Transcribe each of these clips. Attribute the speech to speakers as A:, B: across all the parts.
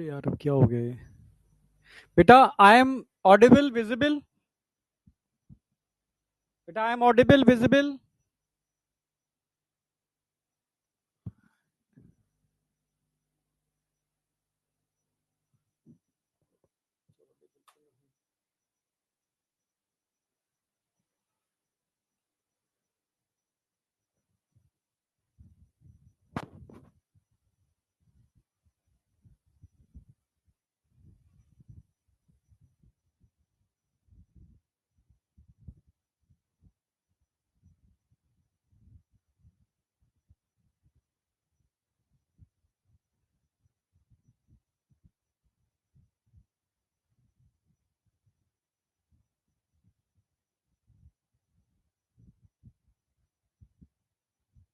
A: अरे यार अब क्या हो गया ये? बेटा, आई एम ऑडिबल विजिबल? बेटा, आई एम ऑडिबल विजिबल?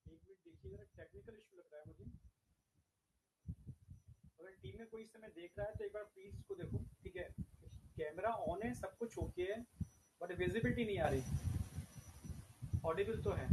A: एक मिनट देखिए, जरा टेक्निकल इशू लग रहा है मुझे। अगर टीम में कोई इस समय देख रहा है तो एक बार प्लीज इसको देखो, ठीक है? कैमरा ऑन है, सब कुछ ओके है, बट विजिबिलिटी नहीं आ रही। ऑडिबल तो है।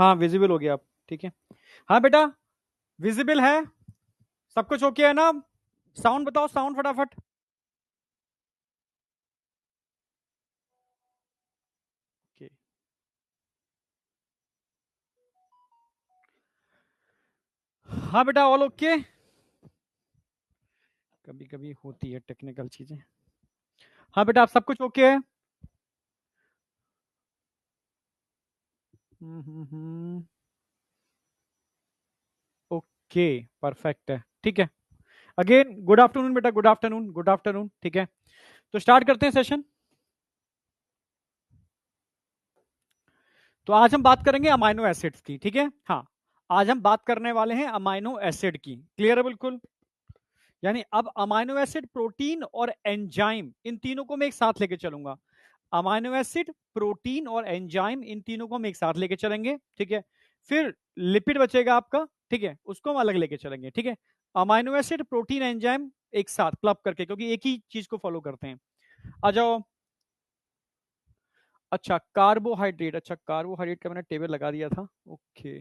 A: हाँ विजिबल हो गया आप, ठीक है। हाँ बेटा विजिबल है, सब कुछ ओके है ना? साउंड बताओ, साउंड फटाफट। ओके, हाँ बेटा ऑल ओके। कभी कभी होती है टेक्निकल चीजें। हाँ बेटा आप सब कुछ ओके है? ओके परफेक्ट है, ठीक है। अगेन गुड आफ्टरनून बेटा, गुड आफ्टरनून, गुड आफ्टरनून, ठीक है। तो स्टार्ट करते हैं सेशन। तो आज हम बात करेंगे अमाइनो एसिड्स की, ठीक है। हाँ आज हम बात करने वाले हैं अमाइनो एसिड की, क्लियर है बिल्कुल। यानी अब अमाइनो एसिड, प्रोटीन और एंजाइम, इन तीनों को मैं एक साथ लेके चलूंगा। अमाइनो एसिड, प्रोटीन और एंजाइम, इन तीनों को हम एक साथ लेके चलेंगे, ठीक है। फिर लिपिड बचेगा आपका, ठीक है, उसको हम अलग लेके चलेंगे, ठीक है। अमाइनो एसिड, प्रोटीन, एंजाइम एक साथ क्लब करके, क्योंकि एक ही चीज को फॉलो करते हैं। आ जाओ। अच्छा कार्बोहाइड्रेट, अच्छा कार्बोहाइड्रेट का मैंने टेबल लगा दिया था, ओके।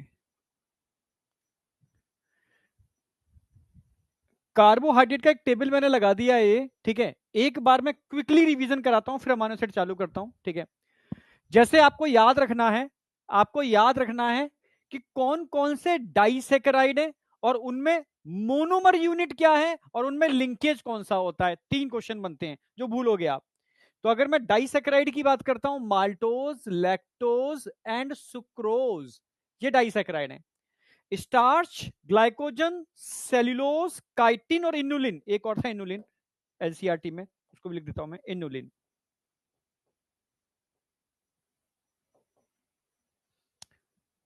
A: कार्बोहाइड्रेट का एक टेबल मैंने लगा दिया है ये, ठीक है। एक बार मैं क्विकली रिवीजन कराता हूं, फिर अमाइनो एसिड चालू करता हूं, ठीक है। जैसे आपको याद रखना है, आपको याद रखना है कि कौन कौन से डाइसेकेराइड है और उनमें मोनोमर यूनिट क्या है और उनमें लिंकेज कौन सा होता है। 3 क्वेश्चन बनते हैं जो भूलोगे आप। तो अगर मैं डाइसेकेराइड की बात करता हूं, माल्टोज, लैक्टोज एंड सुक्रोज, ये डाइसेकेराइड है। स्टार्च, ग्लाइकोजन, सेल्यूलोज, काइटिन और इनुलिन, एक और था इनुलिन एनसीईआरटी में, उसको भी लिख देता हूं मैं, इनुलिन।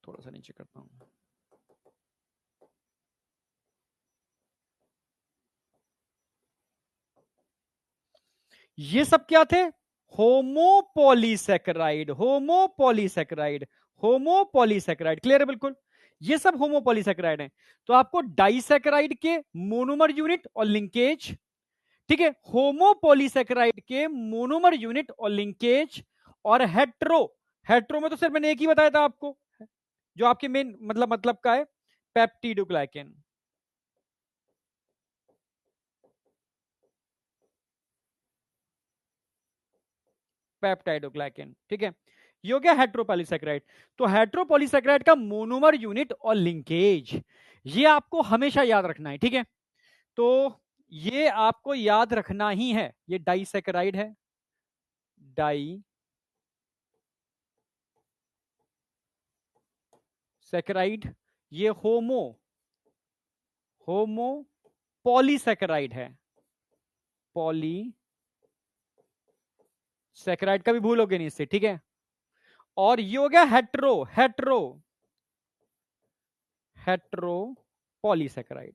A: थोड़ा सा नीचे करता हूं। ये सब क्या थे? होमोपॉलीसेकेराइड, होमोपॉलीसेकेराइड, होमोपॉलीसेकेराइड, क्लियर है बिल्कुल। ये सब होमोपॉलीसेकेराइड हैं। तो आपको डाइसेकेराइड के मोनोमर यूनिट और लिंकेज, ठीक है, होमोपॉलीसेकेराइड के मोनोमर यूनिट और लिंकेज, और हेट्रो, हेट्रो में तो सिर्फ मैंने एक ही बताया था आपको, जो आपके मेन मतलब का है, पेप्टिडोग्लाइकेन, पेप्टाइडोग्लाइकेन, ठीक है। ये हो गया हेट्रोपॉलीसेकेराइड। तो हेट्रोपॉलीसेकेराइड का मोनोमर यूनिट और लिंकेज, ये आपको हमेशा याद रखना है, ठीक है। तो ये आपको याद रखना ही है। ये डाइसेकेराइड है, डाई सेकेराइड, ये होमो पॉलीसेकेराइड है, पॉली सेकेराइड का भी भूलोगे नहीं इससे, ठीक है। और ये हो गया हेट्रो, हेट्रो, हेट्रो पॉलीसेकेराइड,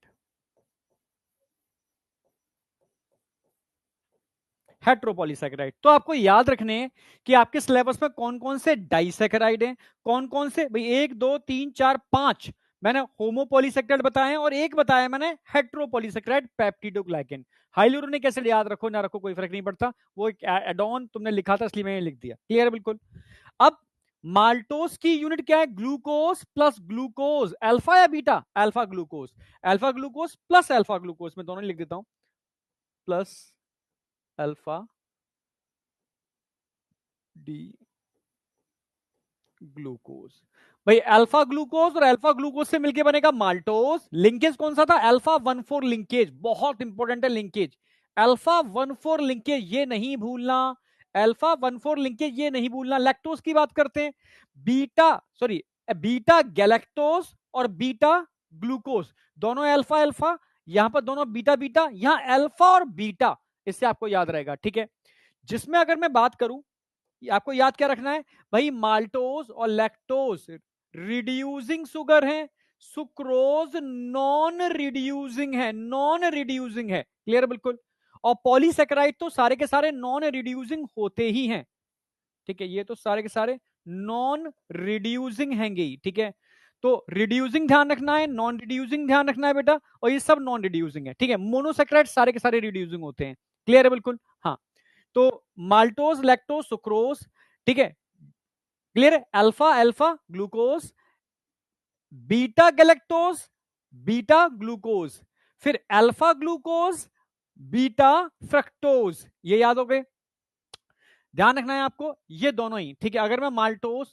A: हेट्रोपॉलीसेकेराइड। तो आपको याद रखने हैं कि आपके सिलेबस में कौन कौन से डाइसेकेराइड हैं, कौन कौन से, भाई 1 2 3 4 5 मैंने होमोपॉलीसेकेराइड बताए हैं, और एक बताया मैंने हेट्रोपॉलीसेकेराइड पेप्टिडोग्लाइकेन। हाइलुरोनिक एसिड याद रखो ना रखो कोई फर्क नहीं पड़ता, वो एक एड ऑन तुमने लिखा था इसलिए मैंने लिख दिया, क्लियर है बिल्कुल। अब माल्टोस की यूनिट क्या है? ग्लूकोज प्लस ग्लूकोज, अल्फा या beta? Alpha glucose, alpha glucose plus alpha glucose, मैं दोनों लिख देता हूं, प्लस अल्फा डी ग्लूकोज। भाई अल्फा ग्लूकोज और अल्फा ग्लूकोज से मिलकर बनेगा माल्टोज। लिंकेज कौन सा था? अल्फा 1,4 लिंकेज, बहुत इंपॉर्टेंट है लिंकेज, अल्फा 1,4 लिंकेज, ये नहीं भूलना, अल्फा 1,4 लिंकेज ये नहीं भूलना। लैक्टोज की बात करते हैं, बीटा सॉरी बीटा गैलेक्टोज और बीटा ग्लूकोज, दोनों अल्फा अल्फा, यहां पर दोनों बीटा बीटा, यहां अल्फा और बीटा, इससे आपको याद रहेगा, ठीक है। जिसमें अगर मैं बात करूं, आपको याद क्या रखना है भाई? माल्टोज और लैक्टोज रिड्यूसिंग शुगर है, सुक्रोज नॉन रिड्यूसिंग है, नॉन रिड्यूसिंग है, क्लियर बिल्कुल। और पॉलीसेकेराइड तो सारे के सारे नॉन रिड्यूसिंग होते ही हैं, ठीक है, ये तो सारे के सारे नॉन रिड्यूसिंग हैंगे ही, ठीक है। तो रिड्यूसिंग ध्यान रखना है, नॉन रिड्यूसिंग ध्यान रखना है बेटा, और ये सब नॉन रिड्यूसिंग है, ठीक है। मोनोसेकेराइड सारे के सारे रिड्यूसिंग होते हैं, क्लियर है बिल्कुल। हाँ तो माल्टोज, लैक्टोज, सुक्रोज, ठीक है, क्लियर है। Alpha alpha glucose, beta galactose, beta glucose, फिर अल्फा ग्लूकोज, बीटा फ्रक्टोज। ये याद हो गए? ध्यान रखना है आपको, ये दोनों ही, ठीक है। अगर मैं माल्टोज,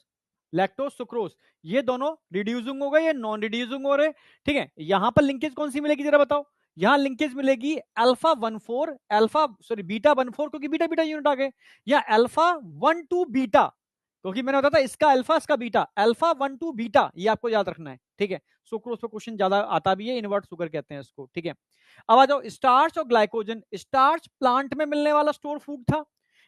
A: लैक्टोज, सुक्रोज, ये दोनों रिड्यूसिंग हो गए, ये नॉन रिड्यूसिंग हो रहे, ठीक है। यहां पर लिंकेज कौन सी मिलेगी जरा बताओ? यहां लिंकेज मिलेगी अल्फा 1,4, अल्फा सॉरी बीटा 1,4, क्योंकि बीटा बीटा यूनिट आ गए, या अल्फा 1,2 बीटा, क्योंकि मैंने बताया था इसका अल्फा इसका बीटा, अल्फा 1,2 बीटा, ये आपको याद रखना है, ठीक है। सुक्रोज पर क्वेश्चन ज्यादा आता भी है, इन्वर्ट शुगर कहते हैं इसको, ठीक है। अब आ जाओ स्टार्च और ग्लाइकोजन। स्टार्च प्लांट में मिलने वाला स्टोर फूड था,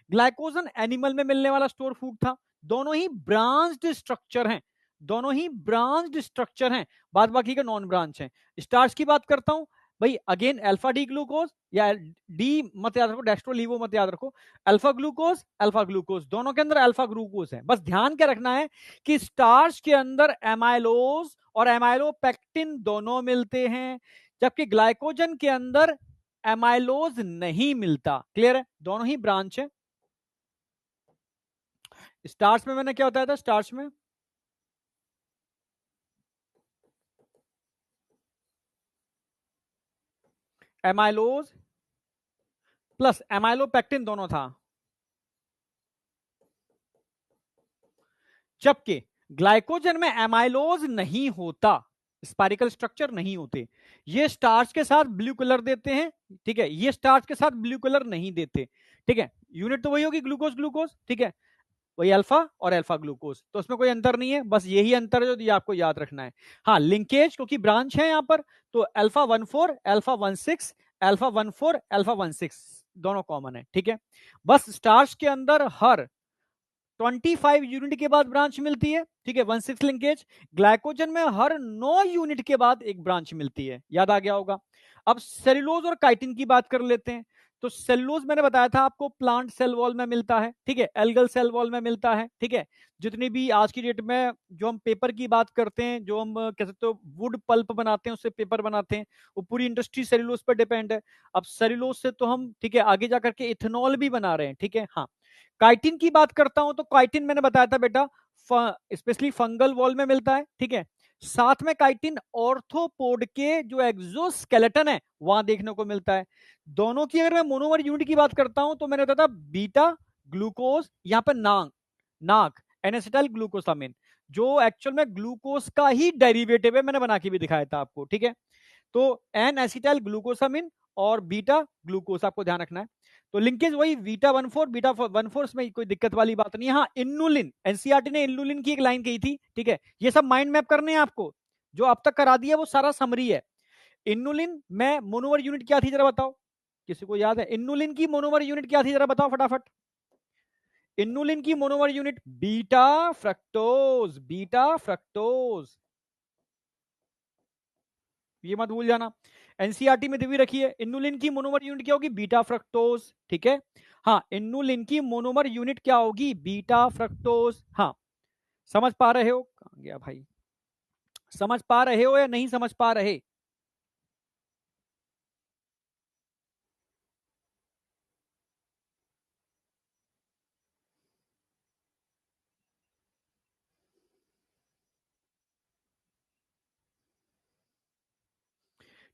A: ग्लाइकोजन एनिमल में मिलने वाला स्टोर फूड था। दोनों ही ब्रांच्ड स्ट्रक्चर हैं, दोनों ही ब्रांच्ड स्ट्रक्चर हैं, बाद बाकी का नॉन ब्रांच है। स्टार्च की बात करता हूं भाई, अगेन अल्फा डी ग्लूकोज, या डी मत याद रखो, डेस्ट्रो लीवो मत याद रखो, अल्फा ग्लूकोज दोनों के अंदर अल्फा ग्लूकोज है। बस ध्यान क्या रखना है कि स्टार्च के अंदर एमाइलोज और एमाइलोपेक्टिन दोनों मिलते हैं, जबकि ग्लाइकोजन के अंदर एमाइलोज नहीं मिलता। क्लियर है? दोनों ही ब्रांच है। स्टार्च में मैंने क्या बताया था? स्टार्च में एमाइलोज प्लस एमाइलोपेक्टिन दोनों था, जबकि ग्लाइकोजन में एमाइलोज नहीं होता, स्पाइरिकल स्ट्रक्चर नहीं होते। ये स्टार्च के साथ ब्लू कलर देते हैं, ठीक है, ये स्टार्च के साथ ब्लू कलर नहीं देते, ठीक है। यूनिट तो वही होगी, ग्लूकोज ग्लूकोज, ठीक है, वही अल्फा और अल्फा ग्लूकोज, तो उसमें कोई अंतर नहीं है, बस यही अंतर है जो ये आपको याद रखना है। हाँ, लिंकेज क्योंकि ब्रांच है यहां पर, तो अल्फा 1,4 अल्फा 1,6, अल्फा 1,4 अल्फा 1,6 दोनों कॉमन है, ठीक है। बस स्टार्च के अंदर हर 25 यूनिट के बाद ब्रांच मिलती है, ठीक है, 1,6 लिंकेज। ग्लाइकोजन में हर 9 यूनिट के बाद एक ब्रांच मिलती है, याद आ गया होगा। अब सेलुलोज और काइटिन की बात कर लेते हैं। तो सेलुलोज मैंने बताया था आपको प्लांट सेल वॉल में मिलता है, ठीक है, एल्गल सेल वॉल में मिलता है, ठीक है। जितनी भी आज की डेट में जो हम पेपर की बात करते हैं, जो हम कह सकते हो वुड पल्प बनाते हैं, उससे पेपर बनाते हैं, वो पूरी इंडस्ट्री सेलुलोज पर डिपेंड है। अब सेलुलोज से तो हम, ठीक है, आगे जाकर के इथेनॉल भी बना रहे हैं, ठीक है। हाँ, काइटिन की बात करता हूं तो काइटिन मैंने बताया था बेटा स्पेशली फंगल वॉल में मिलता है, ठीक है। साथ में काइटिन ऑर्थोपोड के जो एक्सोस्केलेटन है वहां देखने को मिलता है। दोनों की अगर मैं मोनोमर यूनिट की बात करता हूं तो मैंने बताया था बीटा ग्लूकोज, यहां पर नाक एनेसिटाइल ग्लूकोसामिन, जो एक्चुअल में ग्लूकोज का ही डेरिवेटिव है, मैंने बना के भी दिखाया था आपको, ठीक है। तो एन एसिटाइल ग्लूकोसामिन और बीटा ग्लूकोज आपको ध्यान रखना है। तो लिंकेज वही बीटा 1,4 बीटा 1,4 में कोई दिक्कत वाली बात नहीं है। हाँ, इन्नुलिन, एनसीईआरटी ने इन्नुलिन की एक लाइन कही थी, ठीक है। ये सब माइंड मैप करने हैं आपको, जो अब तक करा दिया वो सारा समरी है। इन्नुलिन में मोनोमर यूनिट क्या थी जरा बताओ, किसी को याद है? इन्नुलिन की मोनोमर यूनिट क्या थी जरा बताओ फटाफट। इन्नुलिन की monomer unit beta fructose, beta fructose, ये मत भूल जाना। एनसीईआरटी में भी रखी है। इन्नुलिन की मोनोमर यूनिट क्या होगी? बीटा फ्रक्टोज, ठीक है। हाँ, इन्नुलिन की मोनोमर यूनिट क्या होगी? Beta fructose. हाँ, समझ पा रहे हो? कहां गया भाई? समझ पा रहे हो या नहीं समझ पा रहे?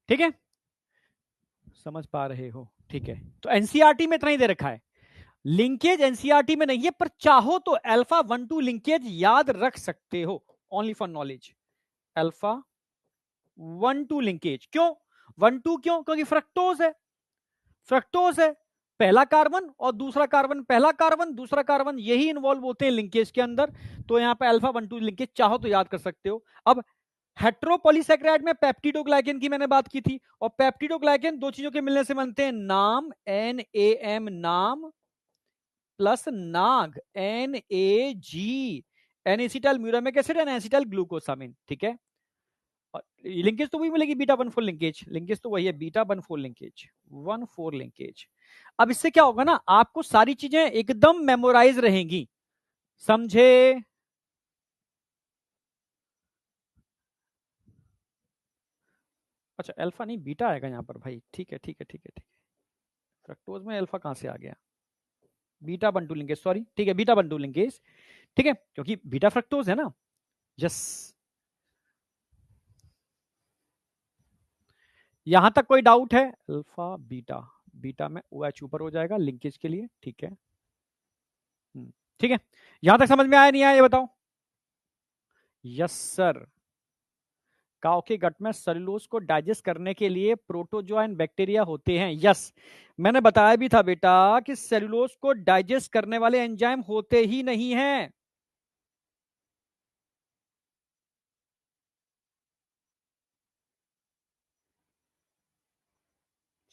A: ठीक है, समझ पा रहे हो, ठीक है। तो एनसीईआरटी में इतना ही दे रखा है, लिंकेज एनसीईआरटी में नहीं है, पर चाहो तो अल्फा 1,2 लिंकेज याद रख सकते हो, only for knowledge. Alpha 1,2 linkage क्यों? 1,2 क्यों? क्योंकि फ्रक्टोज है, फ्रक्टोज है, पहला कार्बन और दूसरा कार्बन, पहला कार्बन दूसरा कार्बन, यही इन्वॉल्व होते हैं लिंकेज के अंदर। तो यहां पे अल्फा 1,2 लिंकेज चाहो तो याद कर सकते हो। अब हेट्रोपॉलीसैकेराइड में पेप्टिडोग्लाइकन की मैंने बात की थी, और पेप्टिडोग्लाइकन दो चीजों के मिलने से बनते हैं, NAM NAM, NAM plus NAG NAG, N acetyl muramic acid and acetyl glucosamine, ठीक है। और लिंकेज तो वही मिलेगी, बीटा 1,4 लिंकेज, लिंकेज तो वही है, बीटा 1,4 लिंकेज, 1,4 लिंकेज। अब इससे क्या होगा ना, आपको सारी चीजें एकदम मेमोराइज रहेंगी, समझे? अच्छा, अल्फा नहीं बीटा आएगा यहाँ पर भाई, ठीक है ठीक है ठीक है ठीक है। फ्रक्टोज में अल्फा कहां से आ गया? बीटा 1,2 लिंकेज, सॉरी, ठीक है, बीटा 1,2 लिंकेज, ठीक है, क्योंकि बीटा फ्रक्टोज है ना। यस, यहां तक कोई डाउट है? अल्फा बीटा, बीटा में ओ एच ऊपर हो जाएगा लिंकेज के लिए, ठीक है। ठीक है, यहां तक समझ में आया नहीं आया ये बताओ? Yes sir. काऊ के गट में सेलुलोज को डाइजेस्ट करने के लिए प्रोटोजोआ एंड बैक्टीरिया होते हैं। यस, मैंने बताया भी था बेटा कि सेलुलोज को डाइजेस्ट करने वाले एंजाइम होते ही नहीं हैं।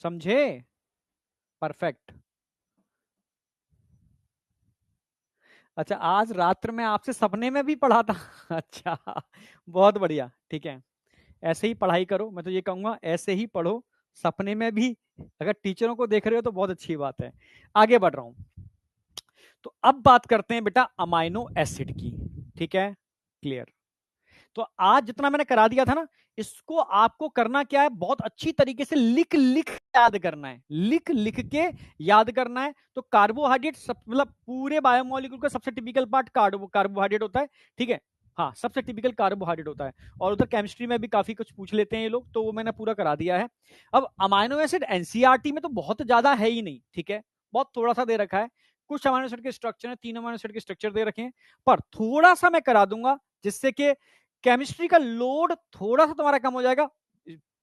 A: समझे? परफेक्ट। अच्छा, आज रात्र में आपसे सपने में भी पढ़ा था? अच्छा, बहुत बढ़िया, ठीक है। ऐसे ही पढ़ाई करो, मैं तो ये कहूंगा ऐसे ही पढ़ो, सपने में भी। अगर टीचरों को देख रहे हो तो बहुत अच्छी बात है। आगे बढ़ रहा हूं, तो अब बात करते हैं बेटा अमाइनो एसिड की, ठीक है, क्लियर। तो आज जितना मैंने करा दिया था ना, इसको आपको करना क्या है, बहुत अच्छी तरीके से लिख लिख याद करना है, लिख लिख के याद करना है। तो कार्बोहाइड्रेट मतलब पूरे बायोमोलिक्यूल का सबसे टिपिकल पार्ट कार्बोहाइड्रेट होता है, ठीक है। हाँ, सबसे टिपिकल कार्बोहाइड्रेट होता है। और उधर केमिस्ट्री में भी काफी कुछ पूछ लेते हैं ये लोग, तो वो मैंने पूरा करा दिया है। अब अमाइनो एसिड एनसीईआरटी में तो बहुत ज्यादा है ही नहीं, ठीक है, बहुत थोड़ा सा दे रखा है। कुछ अमाइनो एसिड के स्ट्रक्चर है, 3 अमाइनो एसिड के स्ट्रक्चर दे रखे हैं, पर थोड़ा सा मैं करा दूंगा जिससे कि केमिस्ट्री का लोड थोड़ा सा तुम्हारा कम हो जाएगा।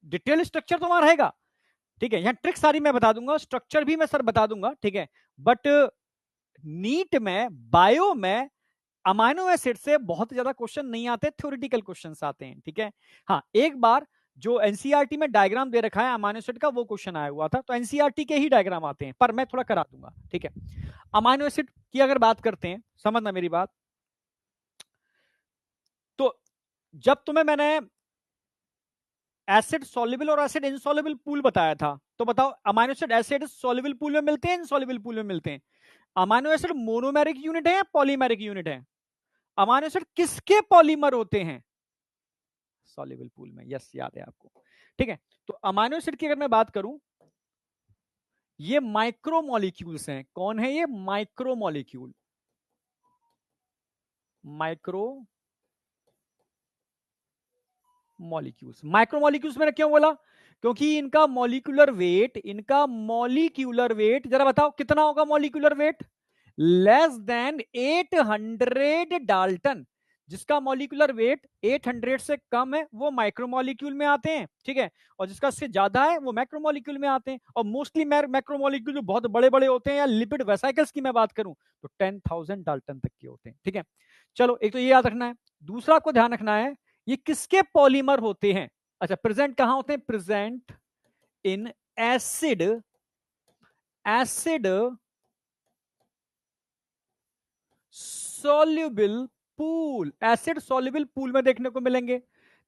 A: डिटेल स्ट्रक्चर तुम्हारा रहेगा, ठीक है। यहां ट्रिक सारी मैं बता दूंगा, स्ट्रक्चर भी मैं सर बता दूंगा, ठीक है। बट नीट में, बायो में अमाइनो एसिड से बहुत ज्यादा क्वेश्चन नहीं आते, थ्योरेटिकल क्वेश्चंस आते हैं, ठीक है। हाँ, एक बार जो एनसीईआरटी में डायग्राम दे रखा है अमाइनो एसिड का, वो क्वेश्चन आया हुआ था, तो एनसीईआरटी के ही डायग्राम आते हैं, पर मैं थोड़ा करा दूंगा, ठीक है। अमाइनो एसिड की अगर बात करते हैं, समझना मेरी बात, तो जब तुम्हें मैंने एसिड सॉल्युबल और एसिड इनसॉल्युबल पूल बताया था, तो बताओ amino acid acid soluble pool में मिलते हैं, इनसॉल्युबल पूल में मिलते हैं? अमाइनो एसिड मोनोमेरिक यूनिट है या पॉलीमेरिक यूनिट है? अमाइनो एसिड किसके पॉलीमर होते हैं? सॉल्युबल पूल में, यस, याद है आपको, ठीक है। तो अमाइनो एसिड की अगर मैं बात करूं, ये माइक्रोमोलिक्यूल्स हैं। कौन है ये? Micromolecule, micro molecules. माइक्रोमोलिक्यूल्स मैंने क्यों बोला? क्योंकि इनका मॉलिक्यूलर वेट जरा बताओ कितना होगा? Molecular weight less than 800 Dalton. जिसका मॉलिक्यूलर वेट 800 से कम है वो माइक्रोमोलिक्यूल में आते हैं, ठीक है। और जिसका से ज्यादा है वो मैक्रोमोलिक्यूल में आते हैं। और मोस्टली मैक्रोमोलिक्यूल जो बहुत बड़े बड़े होते हैं, या लिपिड वेसिकल्स की मैं बात करूं, तो 10,000 डाल्टन तक के होते हैं, ठीक है। चलो, एक तो ये याद रखना है। दूसरा आपको ध्यान रखना है, ये किसके पॉलीमर होते हैं? अच्छा, प्रेजेंट कहां होते हैं? Present in acid, acid soluble pool, acid soluble pool में देखने को मिलेंगे।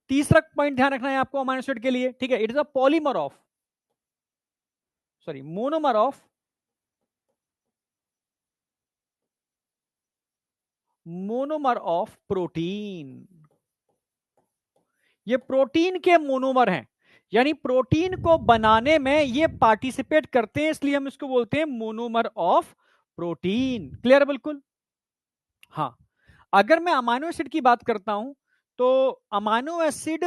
A: तीसरा पॉइंट ध्यान रखना है आपको अमाइनो एसिड के लिए, ठीक है। It is a polymer of, sorry, monomer of, monomer of protein. ये प्रोटीन के मोनोमर हैं, यानी प्रोटीन को बनाने में ये पार्टिसिपेट करते हैं, इसलिए हम इसको बोलते हैं मोनोमर ऑफ प्रोटीन। क्लियर? बिल्कुल। हाँ, अगर मैं अमाइनो एसिड की बात करता हूं, तो अमाइनो एसिड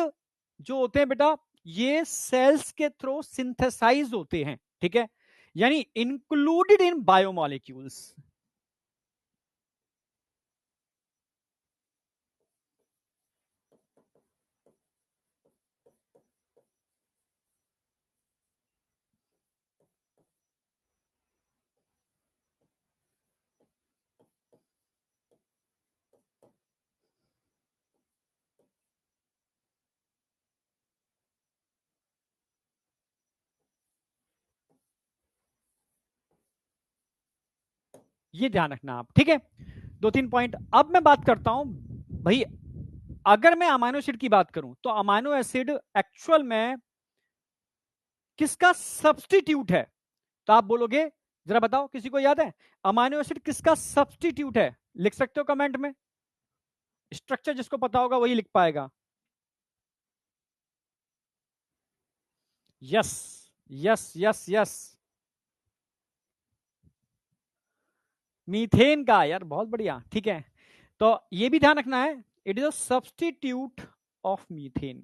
A: जो होते हैं बेटा, ये सेल्स के थ्रू सिंथेसाइज होते हैं, ठीक है, यानी इंक्लूडेड इन बायोमोलिक्यूल्स। ये ध्यान रखना आप, ठीक है। 2-3 पॉइंट अब मैं बात करता हूं भाई। अगर मैं अमाइनो एसिड की बात करूं, तो अमाइनो एसिड एक्चुअल में किसका सब्सटीट्यूट है? तो आप बोलोगे, जरा बताओ, किसी को याद है अमाइनो एसिड किसका सब्सटीट्यूट है? लिख सकते हो कमेंट में, स्ट्रक्चर जिसको पता होगा वही लिख पाएगा। Yes, yes, yes, yes, methane का, यार बहुत बढ़िया, ठीक है। तो ये भी ध्यान रखना है, it is a substitute of methane.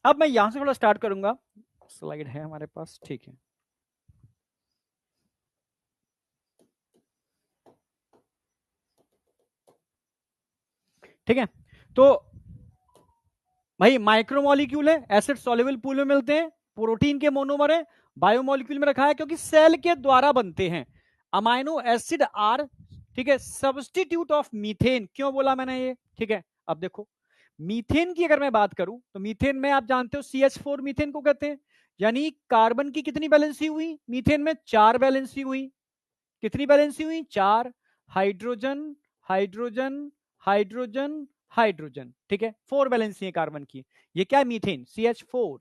A: अब मैं यहां से थोड़ा स्टार्ट करूंगा, स्लाइड है हमारे पास, ठीक है। ठीक है, तो भाई माइक्रोमोलिक्यूल है, एसिड सॉल्युबल पूल में मिलते हैं, प्रोटीन के मोनोमर है, बायोमोलिक्यूल में रखा है क्योंकि सेल के द्वारा बनते हैं। अमाइनो एसिड आर, ठीक है, सब्सटीट्यूट ऑफ मीथेन। क्यों बोला मैंने ये, ठीक है। अब देखो, मीथेन की अगर मैं बात करूं तो मीथेन में आप जानते हो CH4 मीथेन को कहते हैं। यानी कार्बन की कितनी बैलेंसी हुई मीथेन में, 4 बैलेंसी हुई। कितनी बैलेंसी हुई, 4। हाइड्रोजन, हाइड्रोजन, हाइड्रोजन, हाइड्रोजन, ठीक है, 4 बैलेंसी है कार्बन की। ये क्या है, मीथेन, CH4।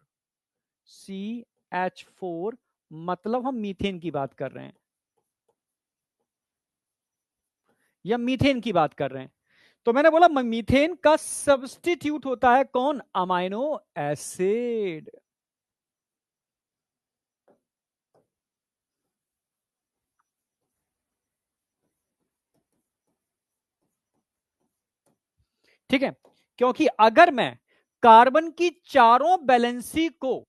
A: CH4 मतलब हम मीथेन की बात कर रहे हैं, या मीथेन की बात कर रहे हैं। तो मैंने बोला मीथेन का सब्स्टिट्यूट होता है कौन, अमाइनो एसिड। ठीक है, क्योंकि अगर मैं कार्बन की चारों बैलेंसी को,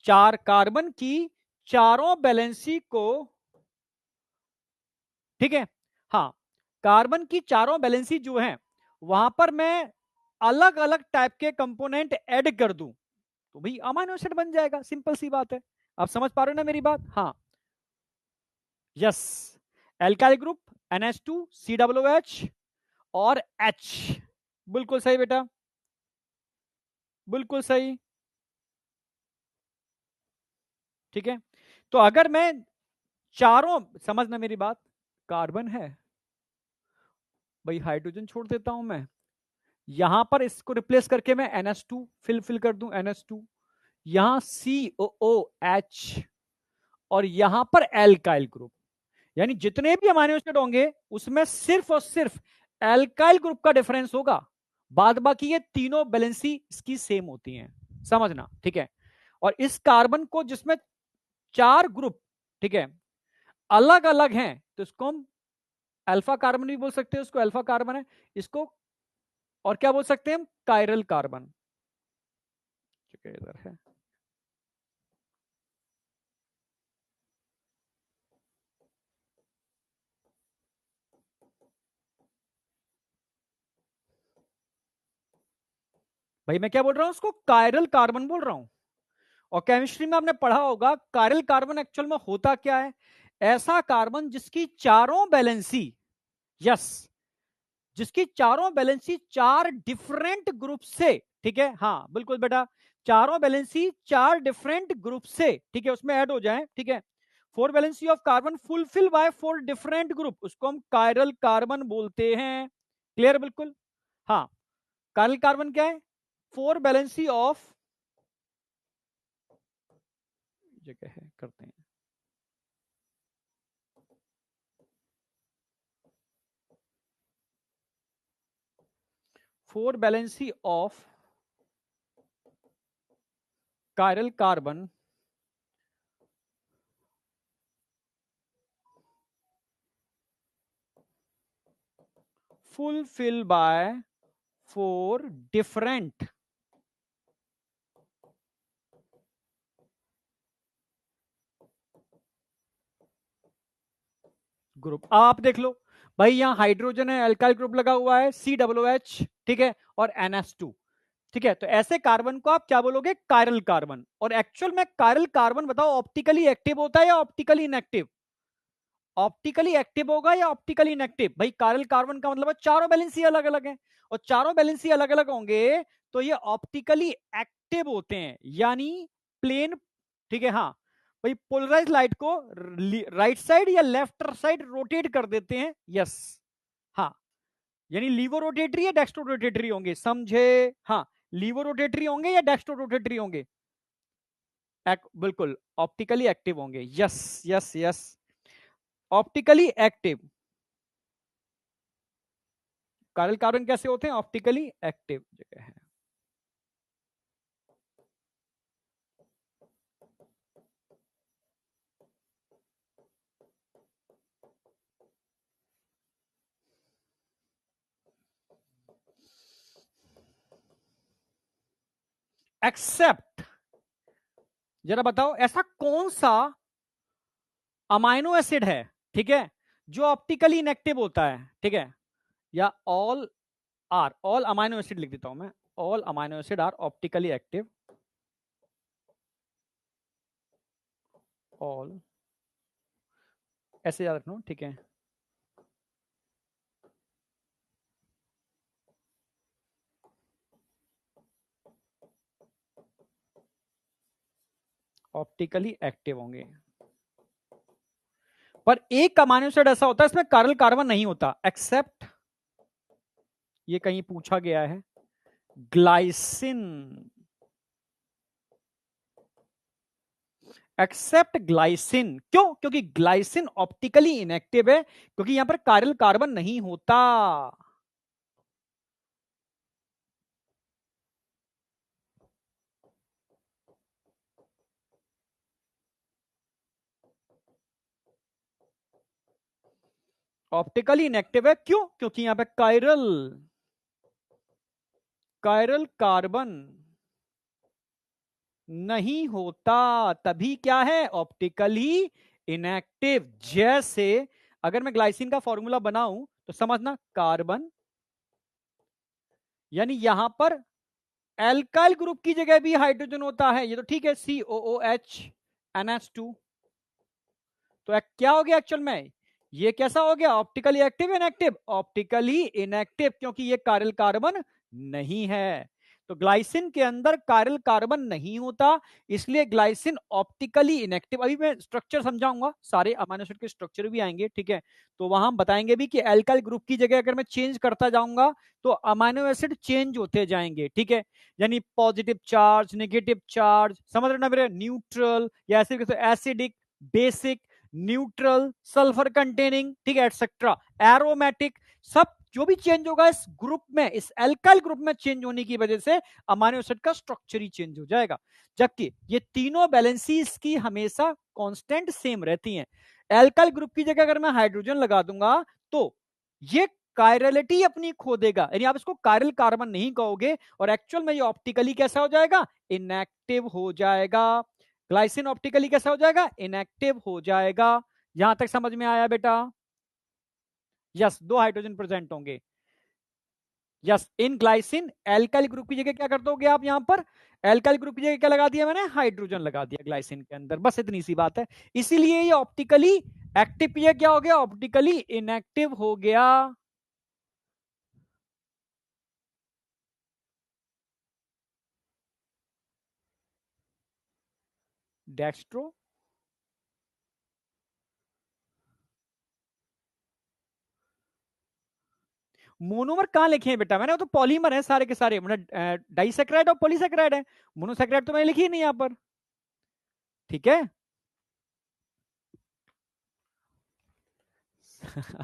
A: चार कार्बन की चारों बैलेंसी को, ठीक है, हाँ, कार्बन की चारों बैलेंसी जो है वहां पर मैं अलग अलग टाइप के कंपोनेंट ऐड कर दूं तो भाई अमाइनो एसिड बन जाएगा, सिंपल सी बात है। आप समझ पा रहे हो ना मेरी बात, हाँ। यस, एल्काइल ग्रुप, NH2COOH और H। बिल्कुल सही बेटा, बिल्कुल सही, ठीक है। तो अगर मैं चारों, समझना मेरी बात, कार्बन है भाई, हाइड्रोजन छोड़ देता हूं मैं, यहां पर इसको रिप्लेस करके मैं NH2 फिल कर दूं, NH2, यहां COOH, और यहां पर एल्काइल ग्रुप। यानी जितने भी अमाइनो एसिड होंगे उसमें सिर्फ और सिर्फ एल्काइल ग्रुप का डिफरेंस होगा, बाद बाकी ये तीनों बैलेंसी इसकी सेम होती हैं, समझना, ठीक है। और इस कार्बन को जिसमें 4 ग्रुप, ठीक है, अलग अलग हैं, तो इसको हम अल्फा कार्बन भी बोल सकते हैं, उसको अल्फा कार्बन है इसको, और क्या बोल सकते हैं हम, कायरल कार्बन, ठीक है, इधर है। भाई मैं क्या बोल रहा हूं, उसको कायरल कार्बन बोल रहा हूं। और केमिस्ट्री में आपने पढ़ा होगा कायरल कार्बन एक्चुअल में होता क्या है, ऐसा कार्बन जिसकी चारों बैलेंसी, यस, जिसकी चारों बैलेंसी 4 डिफरेंट ग्रुप से, ठीक है, हाँ बिल्कुल बेटा, चारों बैलेंसी 4 डिफरेंट ग्रुप से, ठीक है, उसमें ऐड हो जाए, ठीक है। 4 valency of carbon fulfil bye 4 different group, उसको हम कायरल कार्बन बोलते हैं। क्लियर, बिल्कुल, हाँ। कायरल कार्बन क्या है, 4 बैलेंसी ऑफ, जगह है करते हैं, 4 valency of chiral carbon fulfilled by 4 different group. आप देख लो भाई, यहां हाइड्रोजन है, एल्काइल ग्रुप लगा हुआ है, COOH, ठीक है, और NH2, ठीक है। तो ऐसे कार्बन को आप क्या बोलोगे, कायरल कार्बन। और एक्चुअल में कायरल कार्बन बताओ ऑप्टिकली एक्टिव होता है या ऑप्टिकली इनएक्टिव, ऑप्टिकली एक्टिव होगा या ऑप्टिकली इनएक्टिव। भाई कायरल कार्बन का मतलब है चारों बैलेंसी अलग अलग है, और चारों बैलेंसी अलग अलग होंगे तो ये ऑप्टिकली एक्टिव होते हैं, यानी प्लेन, ठीक है, हाँ। भाई पोलराइज लाइट को राइट साइड या लेफ्ट साइड रोटेट कर देते हैं, यस, हाँ। यानी लीवो रोटेटरी या डेक्स्ट्रो रोटेटरी होंगे, समझे, हाँ। लीवो रोटेटरी होंगे या डेक्स्ट्रो रोटेटरी होंगे, बिल्कुल ऑप्टिकली एक्टिव होंगे, yes, yes, yes, optically active. Chiral carbon कैसे होते हैं, ऑप्टिकली एक्टिव, जगह है। एक्सेप्ट, जरा बताओ ऐसा कौन सा अमाइनो एसिड है, ठीक है, जो ऑप्टिकली इनएक्टिव होता है, ठीक है, या all are, all amino acid लिख देता हूं मैं, all amino acid are optically active, all, ऐसे याद रखना, ठीक है, ऑप्टिकली एक्टिव होंगे। पर एक अमाइनो एसिड ऐसा होता है इसमें कार्बन कार्बन नहीं होता, एक्सेप्ट, ये कहीं पूछा गया है, ग्लाइसिन, एक्सेप्ट ग्लाइसिन, क्यों? क्योंकि ग्लाइसिन ऑप्टिकली इनएक्टिव है, क्योंकि यहां पर कार्बन कार्बन नहीं होता। ऑप्टिकली इनएक्टिव है, क्यों? क्योंकि यहां पे कायरल, कायरल कार्बन नहीं होता, तभी क्या है, ऑप्टिकली इनएक्टिव। जैसे अगर मैं ग्लाइसिन का फॉर्मूला बनाऊं तो समझना, कार्बन, यानी यहां पर एल्काइल ग्रुप की जगह भी हाइड्रोजन होता है, ये तो ठीक है, COOH NH2, तो क्या हो गया एक्चुअल में, ये कैसा हो गया, optically active inactive, optically inactive, क्योंकि ये कायरल कार्बन नहीं है। तो ग्लाइसिन के अंदर कायरल कार्बन नहीं होता, इसलिए ग्लाइसिन ऑप्टिकली इनएक्टिव। अभी मैं स्ट्रक्चर समझाऊंगा, सारे अमीनो एसिड के स्ट्रक्चर भी आएंगे, ठीक है, तो वहां हम बताएंगे भी कि एल्काइल ग्रुप की जगह अगर मैं चेंज करता जाऊंगा तो अमीनो एसिड चेंज होते जाएंगे, ठीक है, यानी पॉजिटिव चार्ज, नेगेटिव चार्ज, समझ रहे ना मेरे, न्यूट्रल, या ऐसे acidic, basic, neutral, sulphur containing, ठीक है, एटसेट्रा, एरोमेटिक, सब जो भी चेंज होगा इस ग्रुप में, इस एल्काइल ग्रुप में चेंज होने की वजह से अमीनो एसिड का स्ट्रक्चर ही चेंज हो जाएगा। जबकि ये तीनों बैलेंसीज की हमेशा कांस्टेंट सेम रहती हैं। एल्काइल ग्रुप की जगह अगर मैं हाइड्रोजन लगा दूंगा तो ये कायरलिटी अपनी खो देगा, यानी आप इसको कायरल कार्बन नहीं कहोगे, और एक्चुअल में ये ऑप्टिकली कैसा हो जाएगा, इनएक्टिव हो जाएगा। ग्लाइसिन ऑप्टिकली कैसा हो जाएगा, इनएक्टिव हो जाएगा। यहां तक समझ में आया बेटा? यस, दो हाइड्रोजन प्रेजेंट होंगे। यस, इन ग्लाइसिन एल्काइल ग्रुप की जगह क्या करते होगे आप, यहां पर एल्काइल ग्रुप की जगह क्या लगा दिया मैंने, हाइड्रोजन लगा दिया ग्लाइसिन के अंदर, बस इतनी सी बात है। इसीलिए ये ऑप्टिकली एक्टिव, ये क्या हो गया, ऑप्टिकली इनएक्टिव हो गया। डेक्स्ट्रो, मोनोमर कहां लिखे हैं बेटा मैंने, वो तो पॉलीमर है सारे के सारे, मतलब डाइसेक्राइड और पॉलीसेक्राइड है, मोनोसेक्राइड तो मैंने लिखी ही नहीं यहां पर, ठीक है।